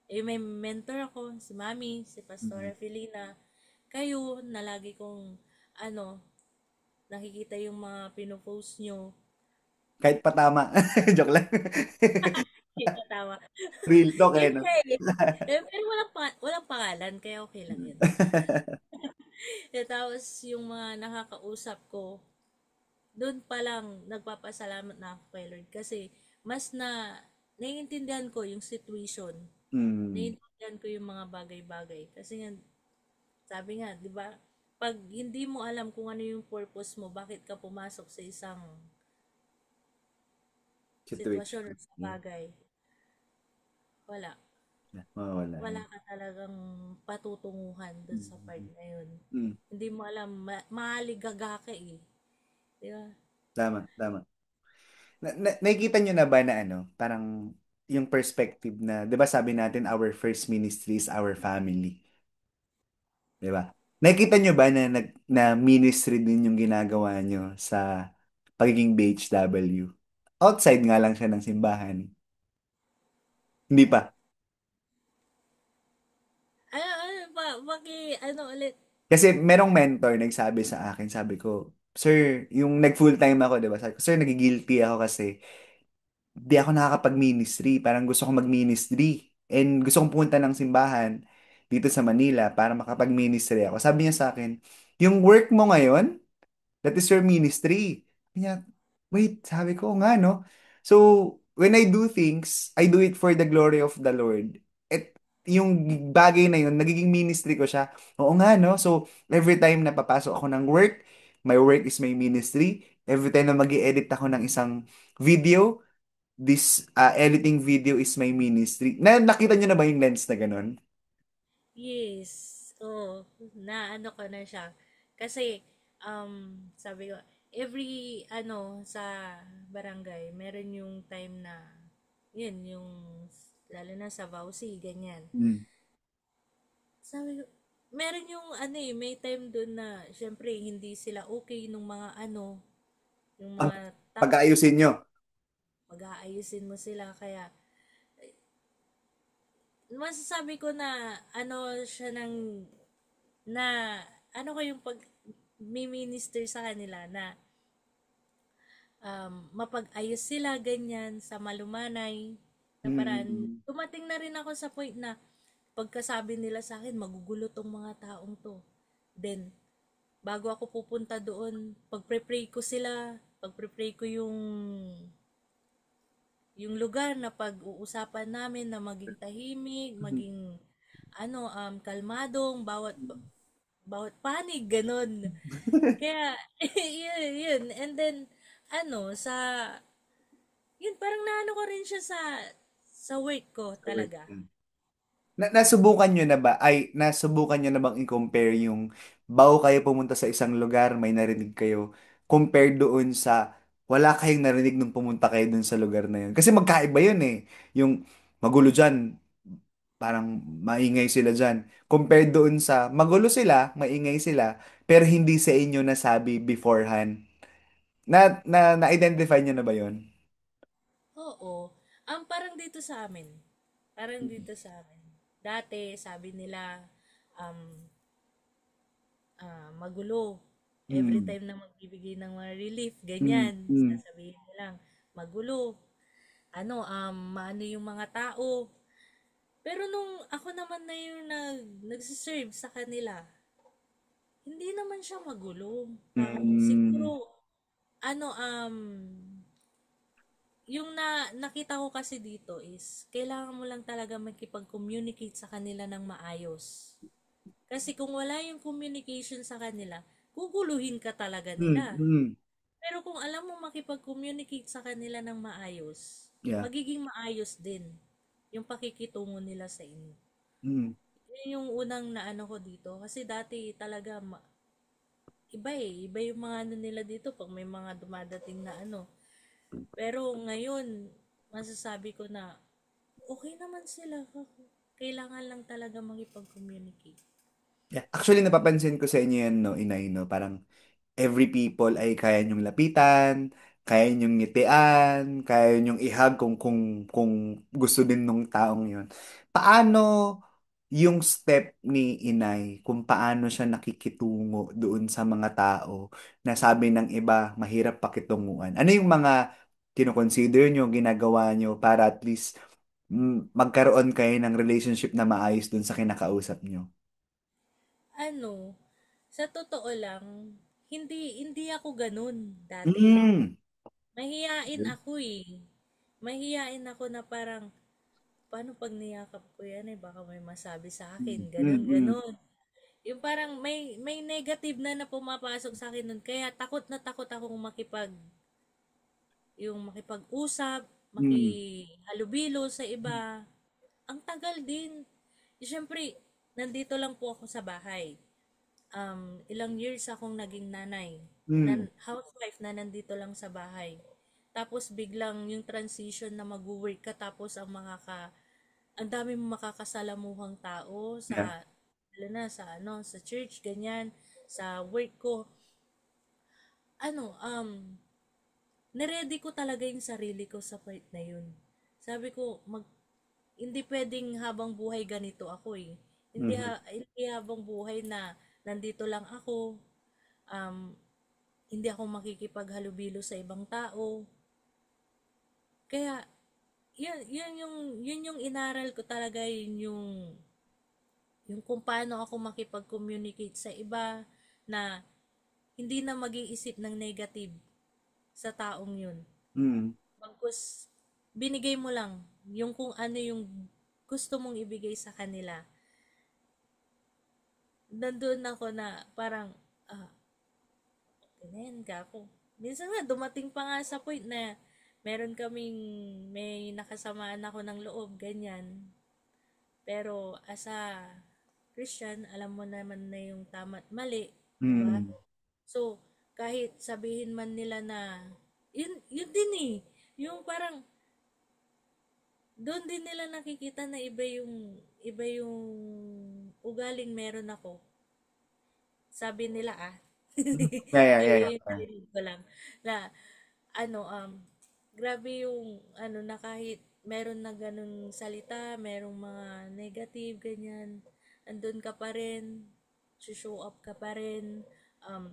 May mentor ako, si Mami, si Mm. Pastora Felina. Kayo na lagi kong ano, nakikita yung mga pinopost nyo. Kahit patama. Joke lang. Kinatawa. Real talk eh, Yun no? nga eh. Pero walang pangalan, kaya okay lang yun. Tapos yung mga nakakausap ko, doon pa lang nagpapasalamat na ako kay Lord kasi mas naiintindihan ko yung situation. Mm. Naiintindihan ko yung mga bagay-bagay. Kasi nga, sabi nga, di ba, pag hindi mo alam kung ano yung purpose mo, bakit ka pumasok sa isang sitwasyon Situation. or sa Yeah. bagay, wala. Yeah. Mawawala Wala yun. ka talagang patutunguhan dun sa part Mm. na yun. Mm. Hindi mo alam, mahaligaga ka eh. Di ba? Tama, tama. Nakikita nyo na ba na ano, parang yung perspective na, di ba sabi natin, our first ministry is our family. Di ba? Nakikita nyo ba na, na ministry din yung ginagawa nyo sa pagiging BHW? Outside nga lang siya ng simbahan. Hindi pa. Ano ulit? Kasi merong mentor nagsabi sa akin, sabi ko, Sir, yung nag-full time ako, di ba? Sabi ko, Sir, nagigilty ako kasi di ako nakakapag-ministry. Parang gusto ko mag-ministry. And gusto kong pumunta ng simbahan dito sa Manila para makapag-ministry ako. Sabi niya sa akin, yung work mo ngayon, that is your ministry. Sabi niya, wait, sabi ko nga, no? So, when I do things, I do it for the glory of the Lord. At yung bagay na yun, nagiging ministry ko siya. Oo nga, no? So, every time na papasok ako ng work, my work is my ministry. Every time na mag edit ako ng isang video, this editing video is my ministry. Nakita niyo na ba yung lens na ganun? Yes. Oo. Na ano ko na siya. Kasi, sabi ko, every, sa barangay, meron yung time na, yun, yung, lalo na sa Vauci, ganyan. Mm. Sabi ko, meron yung, may time doon na, syempre, hindi sila okay nung mga, yung Ang mga tao, pag-aayusin nyo. mag-aayusin mo sila, kaya, masasabi ko na, siya ng, na, ko yung pag, minister sa kanila na mapag-ayos sila ganyan sa malumanay na paraan. Mm. Dumating na rin ako sa point na pagkasabi nila sa akin, magugulo tong mga taong to. Then, bago ako pupunta doon, pagpre-pray ko sila, pagpre-pray ko yung lugar na pag-uusapan namin na maging tahimik, maging kalmadong, bawat panig, ganun. Kaya, yun. And then, sa, yun, parang naano ko rin siya sa work ko Sa work. talaga. Nasubukan nyo na ba, nasubukan nyo na bang i-compare yung bago kayo pumunta sa isang lugar, may narinig kayo, compare doon sa wala kayong narinig nung pumunta kayo doon sa lugar na yun? Kasi magkaiba yun eh. Yung magulo dyan, parang maingay sila dyan. Compared doon sa magulo sila, maingay sila, pero hindi sa inyo nasabi beforehand. Na-identify nyo na ba yun? Oo. Parang dito sa amin. Parang dito sa amin. Dati, sabi nila, um, magulo. Every Mm. time na magbibigay ng mga relief, Mm. ganyan. Mm. Sasabihin nilang, magulo. Maano yung mga tao. Pero nung ako naman na yung nagsiserve sa kanila, hindi naman siya magulo. Siguro, Mm. ano, um, yung nakita ko kasi dito is, kailangan mo lang talaga makipag-communicate sa kanila ng maayos. Kasi kung wala yung communication sa kanila, guguluhin ka talaga nila. Mm. Mm. Pero kung alam mo makipag-communicate sa kanila ng maayos, Yeah. magiging maayos din yung pakikitungo nila sa inyo. Mm. Yun yung unang naano ko dito. Kasi dati talaga, iba eh. Iba yung mga ano nila dito pag may mga dumadating na ano. Pero ngayon, masasabi ko na okay naman sila. Kailangan lang talaga makipag-communicate. Yeah. Actually, napapansin ko sa inyo yan, no, Inay, no? Parang every people ay kaya niyong lapitan, kaya niyong ngitian, kaya niyong ihag kung gusto din nung taong yun. Paano yung step ni Inay, kung paano siya nakikitungo doon sa mga tao na sabi ng iba, mahirap pakitunguan? Ano yung mga kinoconsider nyo, ginagawa nyo para at least magkaroon kayo ng relationship na maayos doon sa kinakausap nyo? Ano, sa totoo lang, hindi ako ganun dati. Mm. Mahiyain ako eh. Mahiyain ako na parang, paano pag niyakap ko yan eh, baka may masabi sa akin, Mm. ganun, Mm. ganun. Yung parang may negative na pumapasok sa akin nun, kaya takot na takot akong makipag-usap, Mm. makihalubilo sa iba. Ang tagal din. Siyempre, nandito lang po ako sa bahay. Ilang years akong naging nanay. Mm. Housewife na nandito lang sa bahay. Tapos biglang yung transition na mag-work ka tapos ang dami mong makakasalamuhang tao Yeah. lalo na sa church, ganyan, sa work ko. Ano, Niready ko talaga yung sarili ko sa part na yun. Sabi ko, hindi pwedeng habang buhay ganito ako eh. Mhm. Hindi habang buhay na nandito lang ako, um, hindi ako makikipaghalubilo sa ibang tao. Kaya, yun yung inaral ko talaga, yung kung paano ako makipag-communicate sa iba na hindi na mag-iisip ng negative sa taong yun. Mm. Bagkus, binigay mo lang yung kung ano yung gusto mong ibigay sa kanila. Nandun ako na parang, ganyan ka ako. Minsan nga, dumating pa nga sa point na may nakasamaan ako ng loob, ganyan. Pero as a Christian, alam mo naman na yung tama at mali, di ba? Mm. So, kahit sabihin man nila na, yun din eh. Yung parang, doon din nila nakikita na iba yung ugaling meron ako. Sabi nila Yeah, yeah, yeah, yung yeah. narinig ko lang na ano grabe yung na kahit meron na ganun salita, merong mga negative ganyan, andun ka pa rin, show up ka pa rin, um,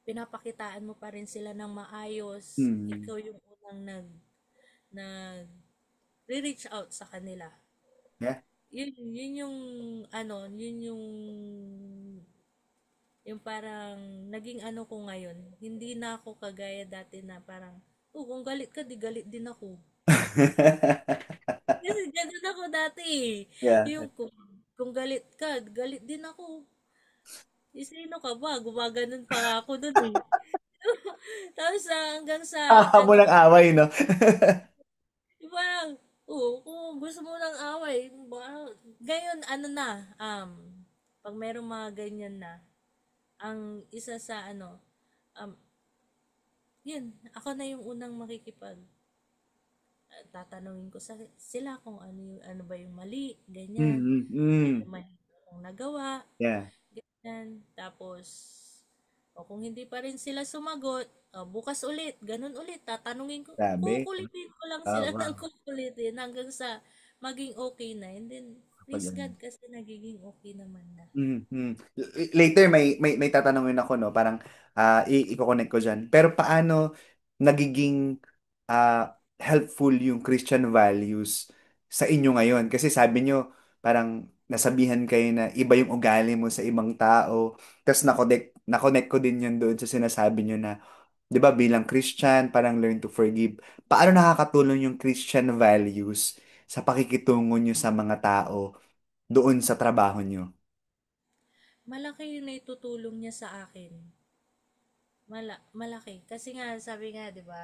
pinapakitaan mo pa rin sila ng maayos, Mm. ikaw yung unang nag reach out sa kanila. Yeah. Yun yung parang naging ano ko ngayon. Hindi na ako kagaya dati na parang, oh, kung galit ka, di galit din ako. Kasi ganun ako dati eh. Yeah. Yung kung galit ka, galit din ako. Sino ka ba? Gumaganon pa nga ako dun eh. Tapos hanggang sa, Hamon ng away, no? parang, Oo, kung gusto mo ng away, ngayon ano na, pag merong mga ganyan na, ang isa sa ano, um, yun, ako na yung unang makikipag tatanungin ko sa sila kung ano ba yung mali, ganyan. Mm, Ano mm. mali akong nagawa, Yeah, ganyan. Tapos, o kung hindi pa rin sila sumagot, bukas ulit, ganun ulit, tatanungin ko, grabe. kukulitin ko lang Oh, sila ng wow. kukulitin hanggang sa maging okay na. And then, Pag please ano. God, kasi nagiging okay naman na. Mhm. Later may tatanungin ako no, parang i-connect ko diyan. Pero paano nagiging helpful yung Christian values sa inyo ngayon? Kasi sabi nyo parang nasabihan kayo na iba yung ugali mo sa ibang tao. Tapos na-connect ko din yun doon sa sinasabi nyo na 'di ba bilang Christian, parang learn to forgive. Paano nakakatulong yung Christian values sa pakikitungo nyo sa mga tao doon sa trabaho nyo? Malaki yung naitutulong niya sa akin. Malaki. Kasi nga, sabi nga, di ba,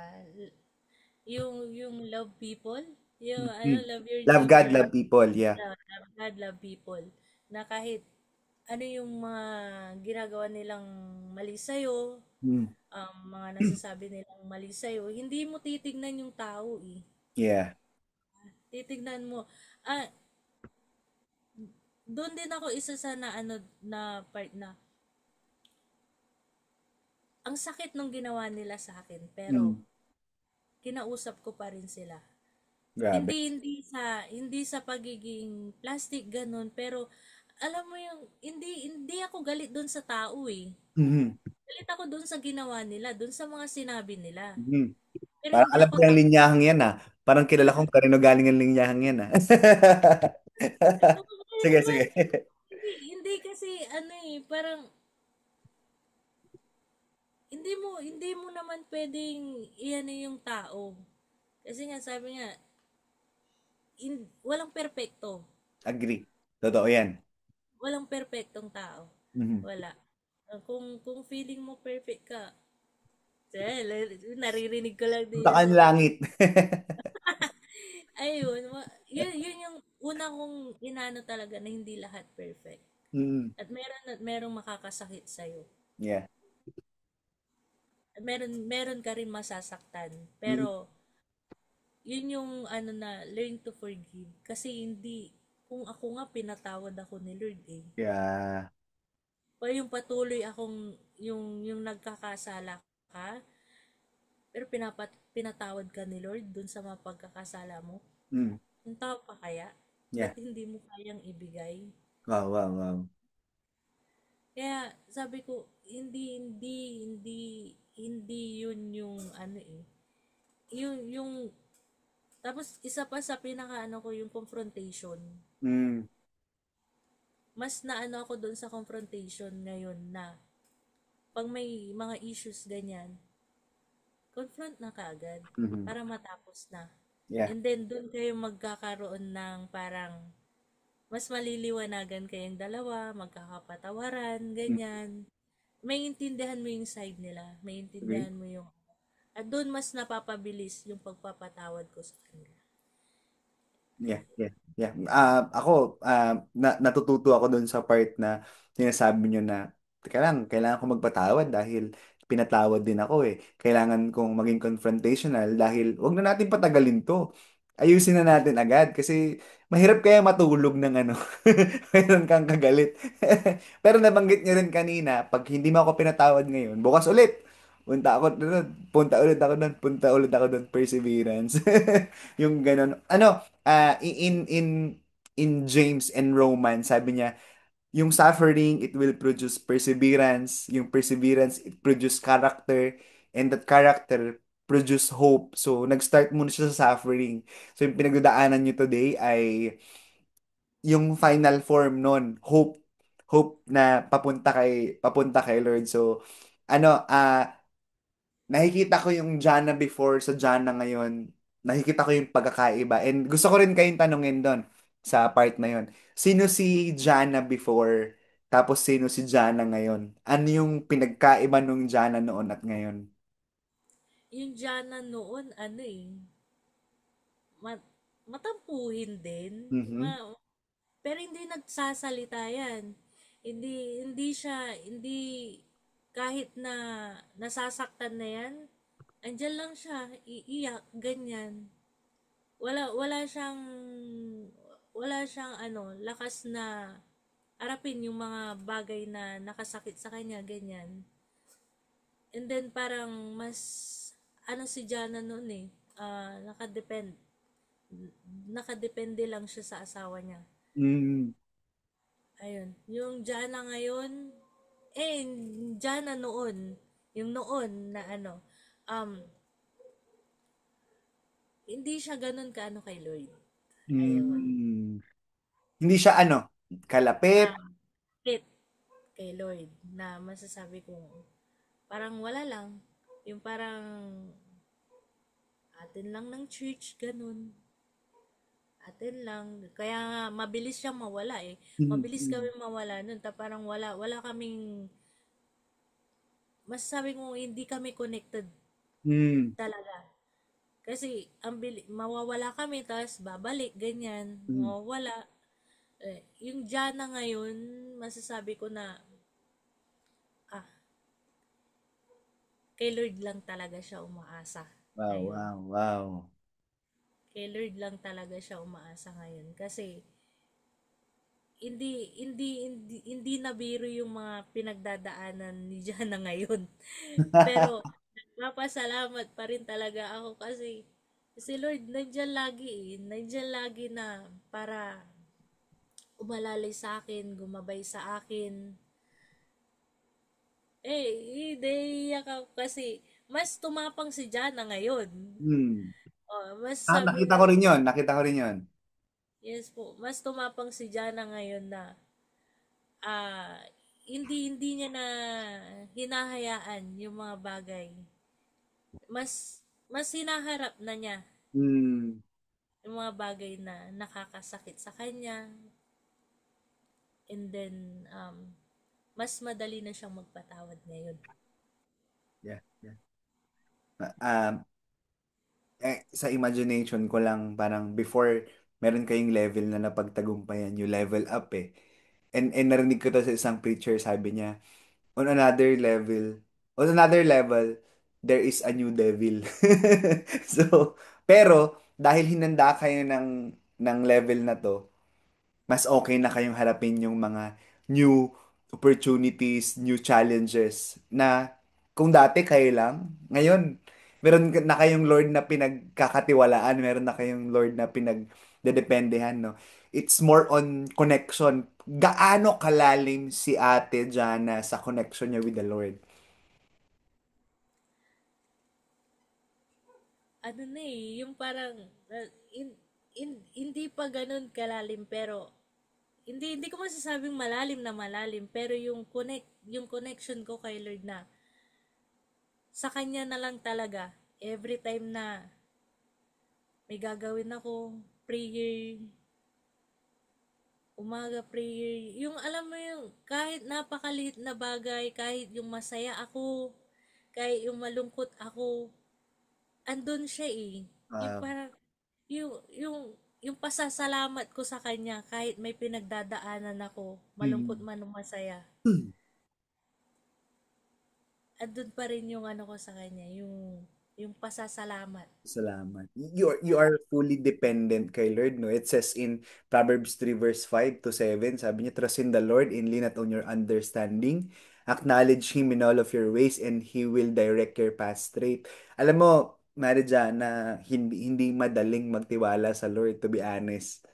yung love people, yung Mm. love your Love neighbor God, love people. Yeah. love God, love people. Na kahit ano yung mga ginagawa nilang mali sa'yo, Mm. mga nasasabi nilang mali sa'yo, hindi mo titignan yung tao eh. Yeah. Titignan mo, ah, doon din ako isa sa na ano na part na ang sakit nung ginawa nila sa akin pero Mm. kinausap ko pa rin sila. Grabe. Hindi sa pagiging plastic ganun, pero alam mo yung hindi ako galit doon sa tao eh. Mhm. Galit ako doon sa ginawa nila, doon sa mga sinabi nila. Mhm. Pero Parang hindi alam ako ko yung takot. linyahang yan ah. Parang kilala kong kanino galing ang linyahang yan ah. Sige, sige. Hindi kasi ano eh, parang hindi mo naman pwedeng iyan yung tao. Kasi nga sabi nga, walang perpekto. Agree. Totoo yan. Walang perpektong tao. Mhm. Wala. Kung feeling mo perfect ka, naririnig ko lang din Punta yan ka sa ng baba. langit. Ayun, yun yung una kong inano talaga na hindi lahat perfect. Mm. At merong makakasakit sa'yo. Yeah. At meron ka rin masasaktan. Mm. Pero, yun yung ano na, learn to forgive. Kasi kung ako nga, pinatawad ako ni Lord eh. Yeah. O yung patuloy akong, yung nagkakasala ka, pero pinatawad ka ni Lord dun sa mga pagkakasala mo. Mm. Yung tao pa kaya? Yeah. Ba't hindi mo kayang ibigay? Wow, wow, wow. Kaya sabi ko, hindi yun yung ano eh. Yung tapos isa pa sa pinaka ano ko yung confrontation. Mm. Mas naano ako doon sa confrontation ngayon na pag may mga issues ganyan, confront na kaagad Mhm. para matapos na. Yeah. And then doon kayo magkakaroon ng parang mas maliliwanagan kayong dalawa, magkakapatawaran, Mm. ganyan. Maintindihan mo yung side nila, Agree. maintindihan mo yung at doon mas napapabilis yung pagpapatawad ko sa kanila. Yeah, yeah, yeah. Ako, natututo ako doon sa part na sinasabi nyo na, teka lang, kailangan ko magpatawad dahil pinatawad din ako eh. Kailangan kong maging confrontational dahil wag na natin patagalin to. Ayusin na natin agad kasi mahirap kaya matulog ng ano, mayroon kang kagalit. Pero nabanggit nyo rin kanina, pag hindi mo ako pinatawad ngayon, bukas ulit. Punta ulit ako doon, perseverance. Yung ganun. Ano, in James and Romans, sabi niya, yung suffering, it will produce perseverance. Yung perseverance, it produce character. And that character produce hope. So, nag-start muna siya sa suffering. So, yung pinagdadaanan niyo today ay yung final form nun, hope. Hope na papunta kay Lord. So, ano, nakikita ko yung Jana before sa Jana ngayon. Nakikita ko yung pagkakaiba. And gusto ko rin kayong tanungin doon sa part na yun. Sino si Jana before? Tapos sino si Jana ngayon? Ano yung pinagkaiba nung Jana noon at ngayon? Yung Jana noon, ano eh, ma- matampuhin din. Mhm. Pero hindi nagsasalita yan. Hindi siya, hindi, kahit na nasasaktan na yan, andyan lang siya, iiyak, ganyan. Wala siyang, lakas na harapin yung mga bagay na nakasakit sa kanya, ganyan. And then parang mas, si Jana noon eh, nakadepende lang siya sa asawa niya. Mm. Ayun. Yung Jana ngayon, eh, Jana noon, yung noon na um, hindi siya ganun kaano kay Lloyd. Ayun. Mm. Hindi siya ano, kalapit. Fit kay Lloyd na masasabi kong parang wala lang. Yung parang atin lang ng church, ganun. Atin lang. Kaya nga, mabilis siyang mawala eh. Mabilis kami Mm. mawala nun. Parang wala kaming, masasabi kong hindi kami connected Mm. talaga. Kasi mawawala kami, tapos babalik, ganyan, Mm. mawawala. Yung Jana ngayon, masasabi ko na, ah, kay Lord lang talaga siya umaasa. Wow, Ayun. wow, wow. Kay Lord lang talaga siya umaasa ngayon. Kasi, hindi na biro yung mga pinagdadaanan ni Jana ngayon. Pero, nagpapasalamat pa rin talaga ako kasi si Lord nandiyan lagi eh. Nandiyan lagi na para umalalay sa akin, gumabay sa akin. Naiiyak ako kasi mas tumapang si Jana ngayon. Hmm. Mas Ah, sabi nakita ko, ko rin yun. Nakita ko rin yun. yes po, mas tumapang si Jana ngayon na ah hindi niya na hinahayaan yung mga bagay. Mas hinaharap na niya Hmm. yung mga bagay na nakakasakit sa kanya, and then mas madali na siyang magpatawad ngayon. Yeah, yeah. Sa imagination ko lang, parang before, meron kayong level na napagtagumpayan, you level up eh. And narinig ko to sa isang preacher, sabi niya, on another level, on another level, there is a new devil. So, pero, dahil hinanda kayo ng level na to, mas okay na kayong harapin yung mga new opportunities, new challenges na kung dati kayo lang, ngayon, meron na kayong Lord na pinagkakatiwalaan, meron na kayong Lord na pinagdedependehan, no? It's more on connection. Gaano kalalim si Ate Jana sa connection niya with the Lord? Ano na eh, yung parang, hindi pa ganun kalalim, pero, hindi ko masasabing malalim, pero yung connection ko kay Lord na, sa Kanya na lang talaga, every time na may gagawin ako, prayer, umaga prayer, yung alam mo yung kahit napakaliit na bagay, kahit yung masaya ako, kahit yung malungkot ako, andun siya eh. Yung Uh, parang, yung pasasalamat ko sa kanya kahit may pinagdadaanan ako, malungkot mm. man o masaya, andun pa rin yung ko sa kanya, yung pasasalamat. Salamat. You are fully dependent kay Lord, no? It says in Proverbs 3 verse 5 to 7, sabi niya, trust in the Lord and lean not on your understanding. Acknowledge Him in all of your ways and He will direct your path straight. Alam mo, Marija, na hindi madaling magtiwala sa Lord, to be honest.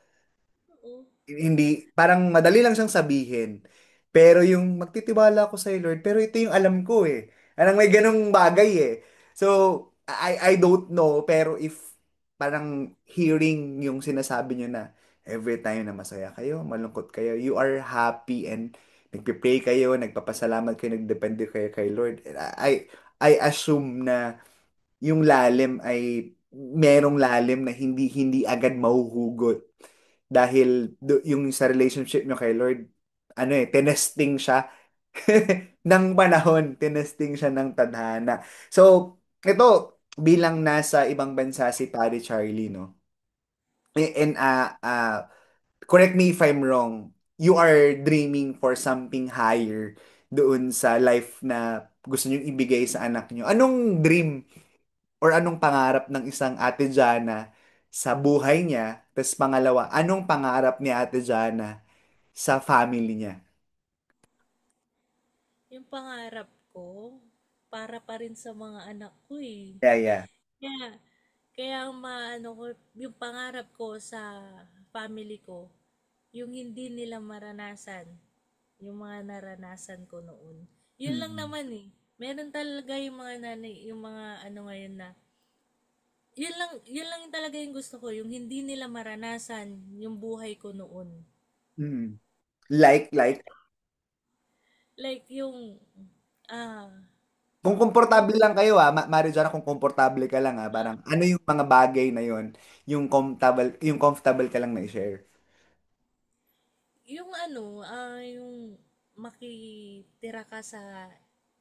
Oo. Hindi, parang madali lang siyang sabihin. Pero yung magtitiwala ako sa Lord, pero ito yung alam ko eh. Parang may ganong bagay eh. So, I don't know, pero if parang hearing yung sinasabi nyo na every time na masaya kayo, malungkot kayo, you are happy and nagpe-pray kayo, nagpapasalamat kayo, nagdepende kayo kay Lord. I assume na yung lalim ay merong lalim na hindi hindi agad mahuhugot dahil yung sa relationship nyo kay Lord, ano eh, tinesting siya ng panahon, tinesting siya ng tadhana. So, ito, bilang nasa ibang bansa si Pare Charlie, no? And correct me if I'm wrong, you are dreaming for something higher doon sa life na gusto nyo ibigay sa anak nyo. Anong dream or anong pangarap ng isang Ate Jana sa buhay niya? Tapos pangalawa, anong pangarap ni Ate Jana sa family niya? Yung pangarap ko, para pa rin sa mga anak ko eh. Yeah, yeah. Kaya, kaya ang maano ko, yung pangarap ko sa family ko, yung hindi nila maranasan, yung mga naranasan ko noon. Yun lang Mm. naman eh. Meron talaga yung mga nanay, yung mga ano ngayon na, yun lang talaga yung gusto ko, yung hindi nila maranasan yung buhay ko noon. Mm. Like, Like yung, ah, kung yung, komportable lang kayo Mari Jana, kung komportable ka lang parang ano yung mga bagay na yon, yung comfortable ka lang na i-share. yung ano, yung makitira ka sa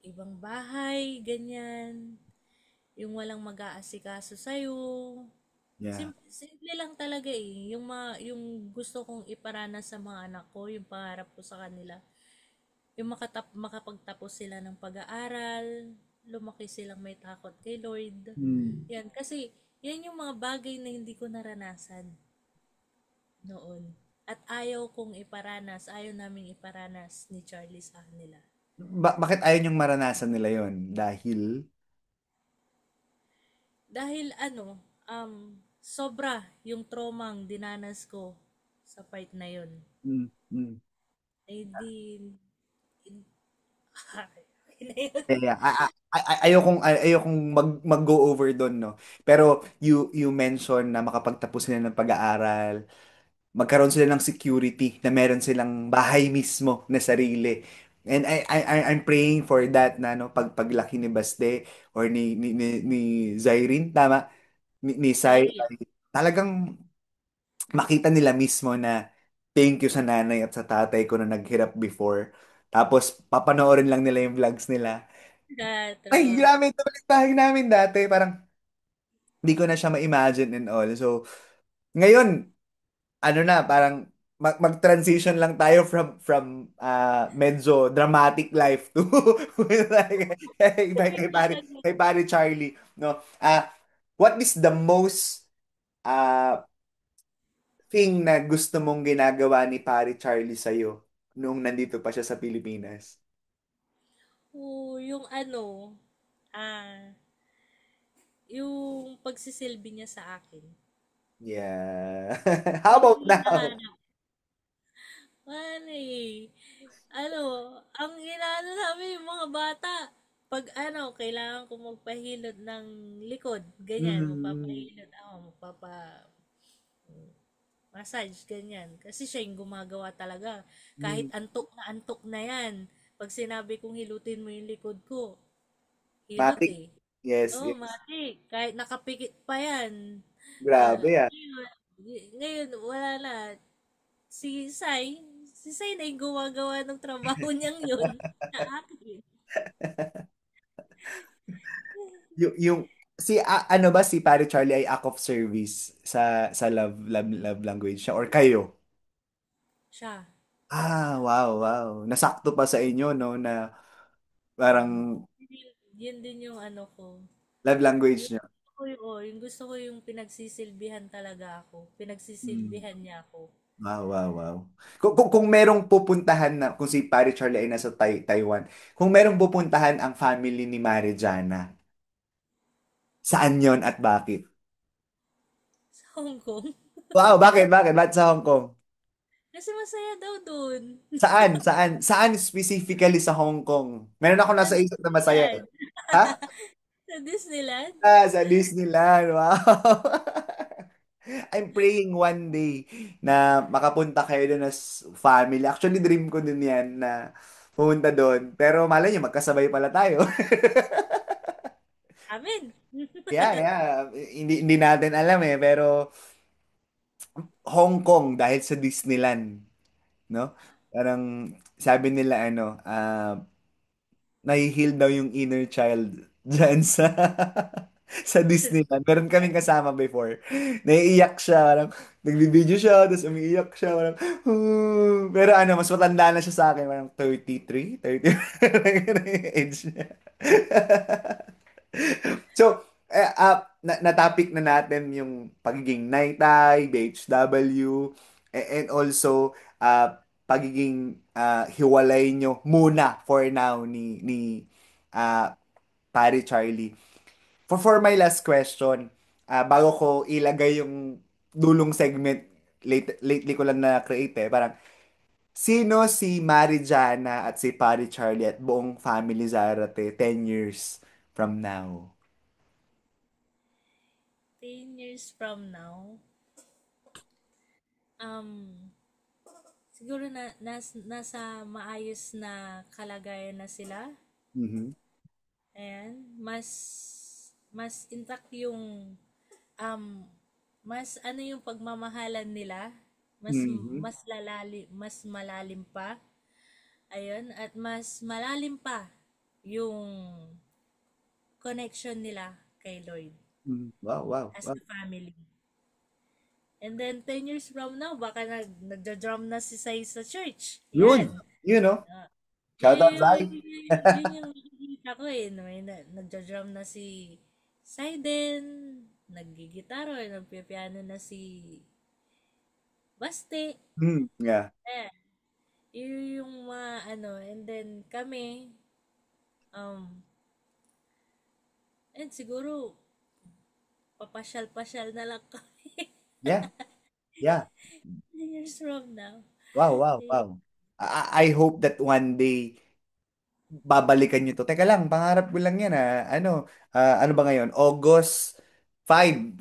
ibang bahay, ganyan. Yung walang mag-aasikaso sa'yo. Yeah. Simple lang talaga eh. Yung gusto kong iparanas sa mga anak ko, yung pangarap ko sa kanila. Yung makapagtapos sila ng pag-aaral, lumaki silang may takot kay Lord. Mm. Yan, kasi yan yung mga bagay na hindi ko naranasan noon. At ayaw naming iparanas ni Charlie sa kanila. Bakit ayaw niyong maranasan nila yon? Dahil Dahil ano, sobra yung traumang dinanas ko sa part na yun. mm, mm. Eh di, okay na yun. Yeah, ayokong mag-go over doon, no. Pero you mention na makapagtapos sila ng pag-aaral, magkaroon sila ng security na meron silang bahay mismo na sarili. And I'm praying for that na no paglaki ni Baste or ni Zyrene, tama, ni Sai, Sorry. talagang makita nila mismo na thank you sa nanay at sa tatay ko na naghirap before. Tapos papanoorin lang nila yung vlogs nila. Ay, True. grabe, ito balik bahay namin dati. Parang hindi ko na siya ma-imagine and all. So, ngayon, ano na, parang mag-transition lang tayo from medyo dramatic life to kay pare Charlie, no? What is the most uh, thing na gusto mong ginagawa ni pare Charlie sa'yo nung nandito pa siya sa Pilipinas? Oo, yung ano, ah, yung pagsisilbi niya sa akin. Yeah. How Yun about yung now? hinahanap. Ano eh, ano, ang inaano namin yung mga bata, pag ano, kailangan ko magpahilot ng likod, ganyan, Mm, magpapahilot ako, massage, ganyan. Kasi siya yung gumagawa talaga. Kahit mm. antok na yan. Pag sinabi kong hilutin mo yung likod ko, hilot Matik. eh. Yes, Oh, yes. mati. Kahit nakapikit pa yan. Grabe ah. Ngayon, ngayon, wala na. Si Sai na yung gumagawa ng trabaho niyang yun sa akin. Yung ano ba si Pare Charlie ay act of service sa love language siya or kayo? Siya. Wow, wow. Nasakto pa sa inyo, no, na parang Yun din yung ano ko. love language Yung niya. gusto ko yung, yung gusto ko yung pinagsisilbihan talaga ako. Mm. Pinagsisilbihan niya ako. Wow, wow, wow. Kung merong pupuntahan na, kung si Pare Charlie ay nasa Taiwan, kung merong pupuntahan ang family ni Marijana, saan yon at bakit? Sa Hong Kong. Wow, bakit? Bakit? Bakit sa Hong Kong? Kasi masaya daw dun. Saan? Saan? Saan specifically sa Hong Kong? Meron ako Sa nasa isip na masaya Disneyland. eh. Ha? Sa Disneyland. Sa Disneyland. Wow. I'm praying one day na makapunta kayo doon as family. Actually, dream ko din yan na pumunta doon. Pero malay nyo, magkasabay pala tayo. Amin. Yeah, yeah. Hindi natin alam eh. Pero Hong Kong dahil sa Disneyland, no? Parang sabi nila nahi-heal daw yung inner child dyan sa sa Disneyland. Meron kaming kasama before. Naiiyak siya, parang nagbibideo siya, tapos umiiyak siya, parang, pero ano, mas matanda na siya sa akin, parang 33, 30, parang yung age niya. So, na-topic na natin yung pagiging Naitay, BHW, and also, pagiging hiwalay nyo muna for now ni uh, Pare Charlie. For my last question, bago ko ilagay yung dulong segment, lately ko lang na-create parang, sino si Marijana at si Pari Charlie at buong family Zarate 10 years from now? 10 years from now, um, siguro nasa maayos na kalagayan na sila. Mhm. Ayan, mas intact yung um mas ano yung pagmamahalan nila, Mhm. mas malalim pa. Ayun, at mas malalim pa yung connection nila kay Lord Mhm. Wow, wow, as wow. a family. And then 10 years from now, baka nagja-drum na si Sai sa church. Yun, Yan. you know. Ah, Shout out, Zai. yun yung nakikita ko eh. May nagja-drum na si Saiden, naggigitaro, nagpipiano na si Baste. Yeah. Eh, yun yung mga ano. And then kami, um, and siguro, papasyal-pasyal na lang kami Yeah. Yeah. 10 years from now. Wow, wow, Eh, wow. I hope that one day babalikan nyo to. Teka lang, pangarap ko lang yan Ano, ano ba ngayon? August 5.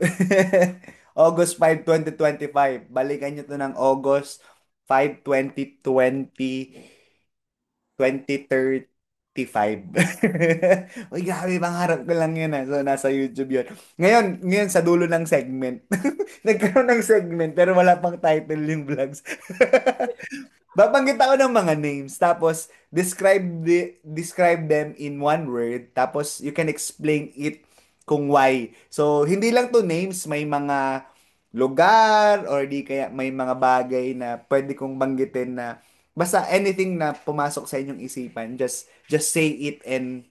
August 5, 2025. Balikan nyo to ng August 5, 2020, 2035. Uy, grabe, pangarap ko lang yun So, nasa YouTube yun. Ngayon sa dulo ng segment. Nagkaroon ng segment, pero wala pang title yung vlogs. Babanggit ako ng mga names, tapos describe them in one word, tapos you can explain it kung why. So, hindi lang to names, may mga lugar or di kaya may mga bagay na pwede kong banggitin na basta anything na pumasok sa inyong isipan, just say it and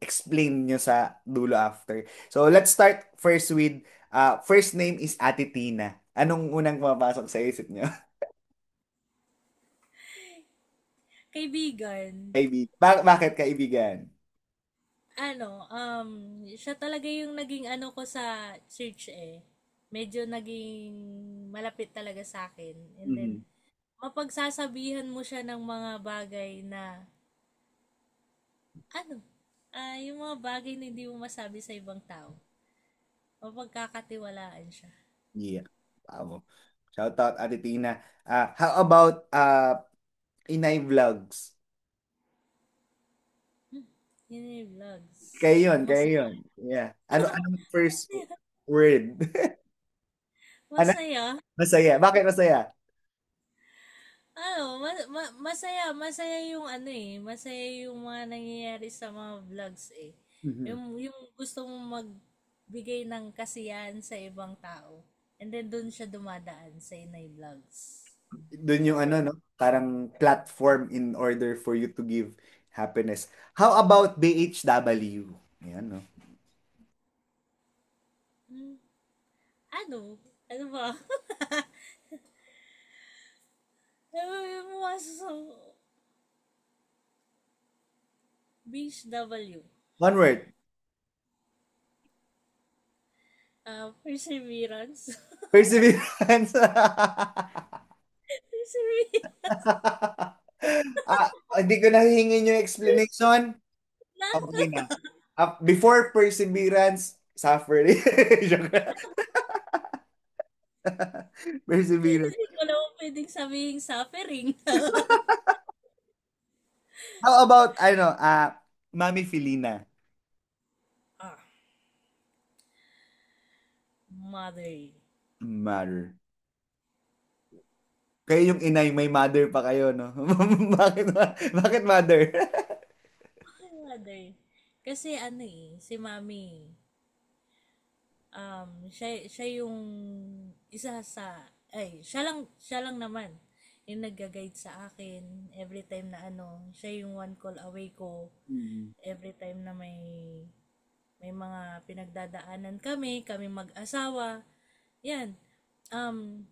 explain nyo sa dulo after. So, let's start first with first name is Ate Tina. Anong unang pumapasok sa isip nyo? kaibigan, Bakit kaibigan? siya talaga yung naging ano ko sa church eh. Medyo naging malapit talaga sa akin. And then, Mhm. mapagsasabihan mo siya ng mga bagay na, ano, yung mga bagay na hindi mo masabi sa ibang tao. Mapagkakatiwalaan siya. Yeah. Wow. Shout out Ate Tina. How about Inay Vlogs? Yun yung vlogs. Kayo yun. Yeah. Anong first word? Ano? Masaya. Masaya. Bakit masaya? Masaya yung ano eh, masaya yung mga nangyayari sa mga vlogs eh. Mhm. Yung gusto mong magbigay ng kasiyahan sa ibang tao. And then doon siya dumadaan sa Inay Vlogs. Doon yung ano, no? Parang platform in order for you to give happiness. How about BHW? Ayan, no? Hmm, ano? Ano ba? Yung mga sa Beach W. One word. Perseverance. Perseverance. Perseverance. Hindi ko nahihingin yung explanation. Na, Okay na. Before perseverance, suffering. Joke lang. Perseverance. hindi ko naman pwedeng sabihin suffering. How about, Mami Filina? ah, mother. Mother. Kayo yung inay, may mother pa kayo, no? Bakit, bakit mother? Mother. Kasi ano si mami, siya yung isa sa, siya lang naman yung nagga-guide sa akin every time na siya yung one call away ko Mm. every time na may mga pinagdadaanan kami mag-asawa. Yan. Um,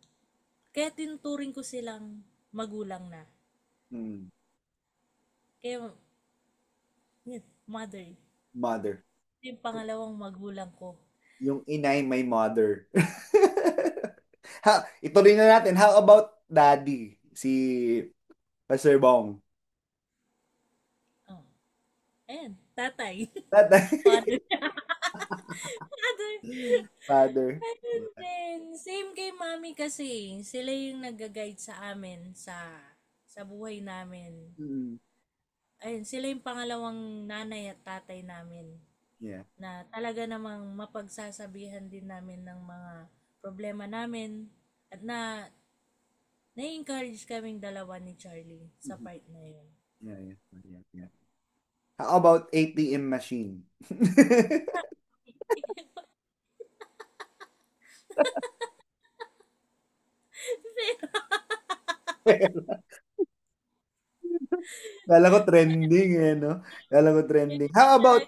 Kaya tinuturing ko silang magulang na. Mm. Kaya, yun, mother. Mother. Yung pangalawang magulang ko. Yung inay may mother. Ituloy na natin. How about daddy? Si Pastor Bong. Oh. Ayan, tatay. Tatay. Father. Father. Father. Ayun din. Same kay mami kasi. Sila yung nag-guide sa amin sa buhay namin. Mm. Ayun, sila yung pangalawang nanay at tatay namin Yeah. na talaga namang mapagsasabihan din namin ng mga problema namin at na-encourage kaming dalawa ni Charlie sa Mhm. part na yun. Yeah, yeah, yeah, yeah. How about ATM machine? Kala ko trending no? Kala ko trending. How about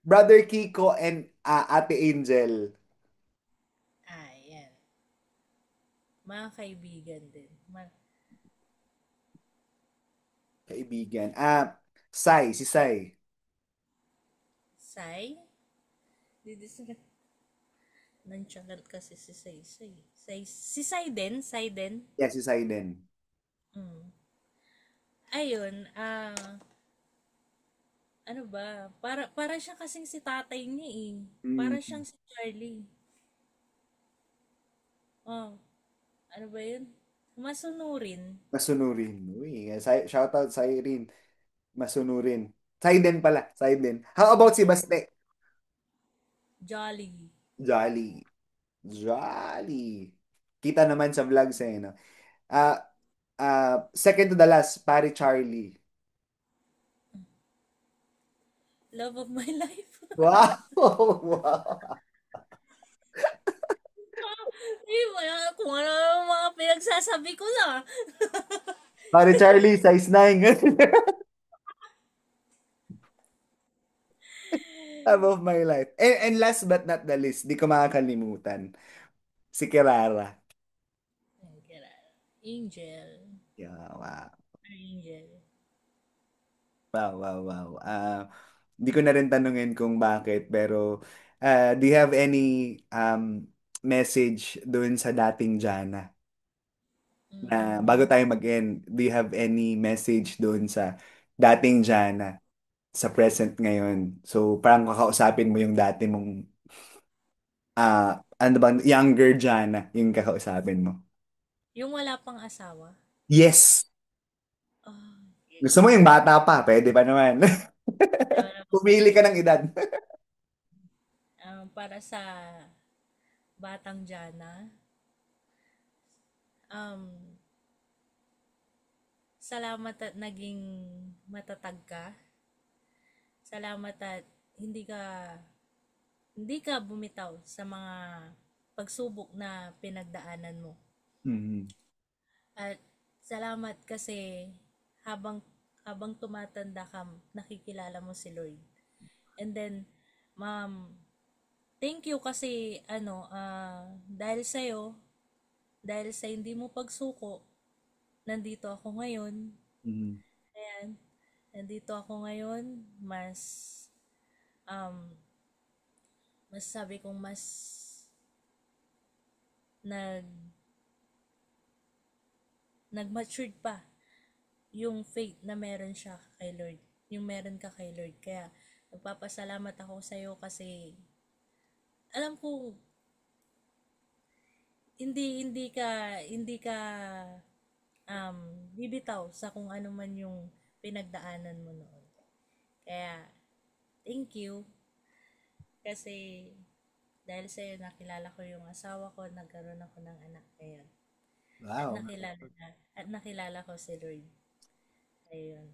Brother Kiko and Ate Angel? Yan. Mga kaibigan din. Kaibigan. Si Sai. Sai? Didi sa nonchalant kasi si Sai Sai. Si Sai din, Sai din. Yeah, si Sai din. Mm. Ayun, ano ba? Para siya kasing si tatay niya eh. Para Mm. siyang si Charlie. Oh, ano ba yun? Masunurin. Masunurin. Uy, shoutout sa Irene. Masunurin. Saiden pala. Saiden. How about si Baste? Jolly. Jolly. Jolly. Kita naman sa vlogs no? Ah, second to the last, pare Charlie. Love of my life. Wow! Wow! Kung ano ang mga pinagsasabi ko na. Pare Charlie, size 9. Love of my life. And last but not the least, di ko makakalimutan, si Kirara. Angel. Yeah, wow. Angel. Wow, wow, wow. Di ko na rin tanungin kung bakit, pero do you have any message doon sa dating Jana? Na bago Mm. tayo mag-end, do you have any message doon sa dating Jana sa present ngayon? So, parang kakausapin mo yung dati mong, ano bang, younger Jana, yung kakausapin mo. Yung wala pang asawa. Yes! Oh, Gusto mo yung bata pa, pwede pa naman. wala pang Pumili ka ng edad. para sa Batang Jana, um, salamat at naging matatag ka. Salamat at hindi ka hindi ka bumitaw sa mga pagsubok na pinagdaanan mo. Mhm. At salamat kasi habang habang tumatanda ka, nakikilala mo si Lord. And then, ma'am, thank you kasi dahil sa'yo, dahil sa hindi mo pagsuko, nandito ako ngayon. Mhm. Ayan, nandito ako ngayon, um, mas sabi kong mas nag, nag-matured pa yung faith na meron siya kay Lord. Yung meron ka kay Lord. Kaya, nagpapasalamat ako sa'yo kasi alam ko hindi ka um, bibitaw sa kung ano man yung pinagdaanan mo noon. Kaya, thank you. Kasi, dahil sa'yo, nakilala ko yung asawa ko, nagkaroon ako ng anak ngayon. At Wow. nakilala ko si Lord. Ayun.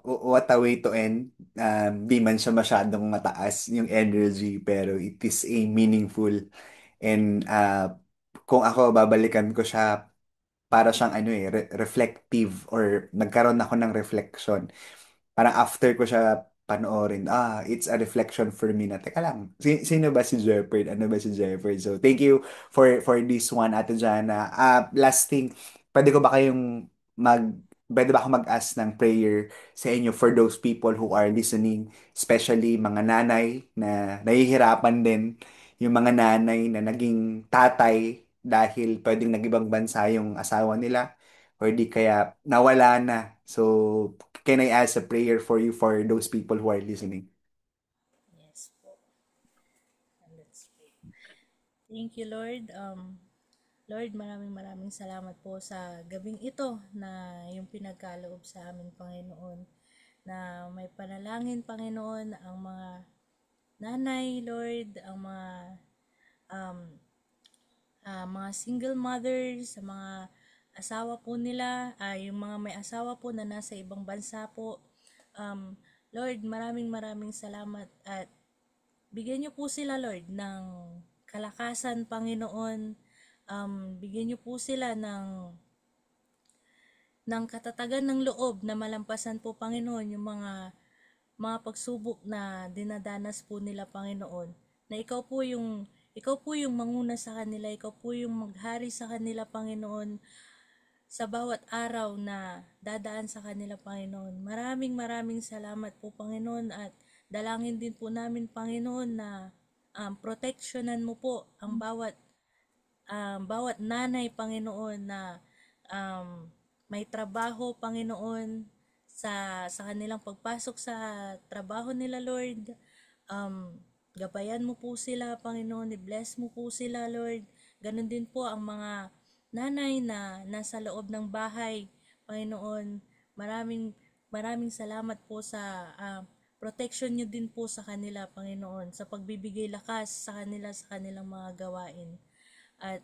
What a way to end. Di man siya masyadong mataas yung energy, pero it is a meaningful and kung ako babalikan ko siya, para siyang ano eh, reflective or nagkaroon ako ng reflection. Parang after ko siya panoorin, it's a reflection for me na, teka lang, sino ba si Jeopard? Ano ba si Jeopard? So, thank you for this one, Ate Jana. Last thing, pwede ko ba kayong pwede ba ako mag-ask ng prayer sa inyo for those people who are listening, especially mga nanay na nahihirapan din, yung mga nanay na naging tatay dahil pwedeng nag-ibang bansa yung asawa nila or di kaya nawala na. So, can I ask a prayer for you for those people who are listening? Yes po. And let's pray. Thank you, Lord. Lord, maraming maraming salamat po sa gabing ito na yung pinagkaloob sa amin, Panginoon, na may panalangin, Panginoon, ang mga nanay, Lord, ang um, mga single mothers, sa mga asawa po nila, yung mga may asawa po na nasa ibang bansa po. Um, Lord, maraming maraming salamat at bigyan niyo po sila, Lord, ng kalakasan, Panginoon. Bigyan niyo po sila ng katatagan ng loob na malampasan po, Panginoon, yung mga pagsubok na dinadanas po nila, Panginoon. Na ikaw po yung manguna sa kanila, ikaw po yung maghari sa kanila, Panginoon, sa bawat araw na dadaan sa kanila, Panginoon. Maraming maraming salamat po, Panginoon, at dalangin din po namin, Panginoon, na proteksyonan mo po ang bawat nanay, Panginoon, na may trabaho, Panginoon, sa kanilang pagpasok sa trabaho nila, Lord. Gabayan mo po sila, Panginoon. I-bless mo po sila, Lord. Ganon din po ang mga nanay na nasa loob ng bahay, Panginoon. Maraming maraming salamat po sa protection nyo din po sa kanila, Panginoon, sa pagbibigay lakas sa kanila sa kanilang mga gawain. At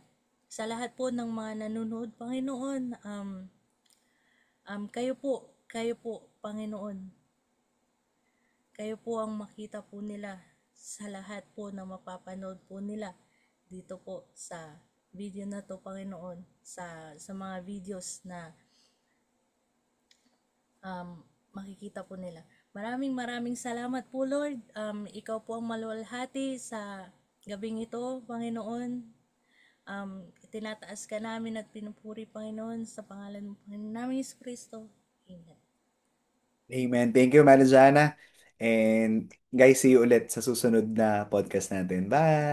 sa lahat po ng mga nanonood, Panginoon, kayo po, Panginoon, kayo po ang makita po nila sa lahat po na mapapanood po nila dito po sa video na to, Panginoon, sa mga videos na makikita po nila. Maraming maraming salamat po, Lord. Ikaw po ang maluwalhati sa gabing ito, Panginoon. Tinataas ka namin at pinupuri, Panginoon, sa pangalan mo, Panginoon namin, Yesu Kristo. Amen. Amen. Thank you, Manajana. And guys, see you ulit sa susunod na podcast natin. Bye!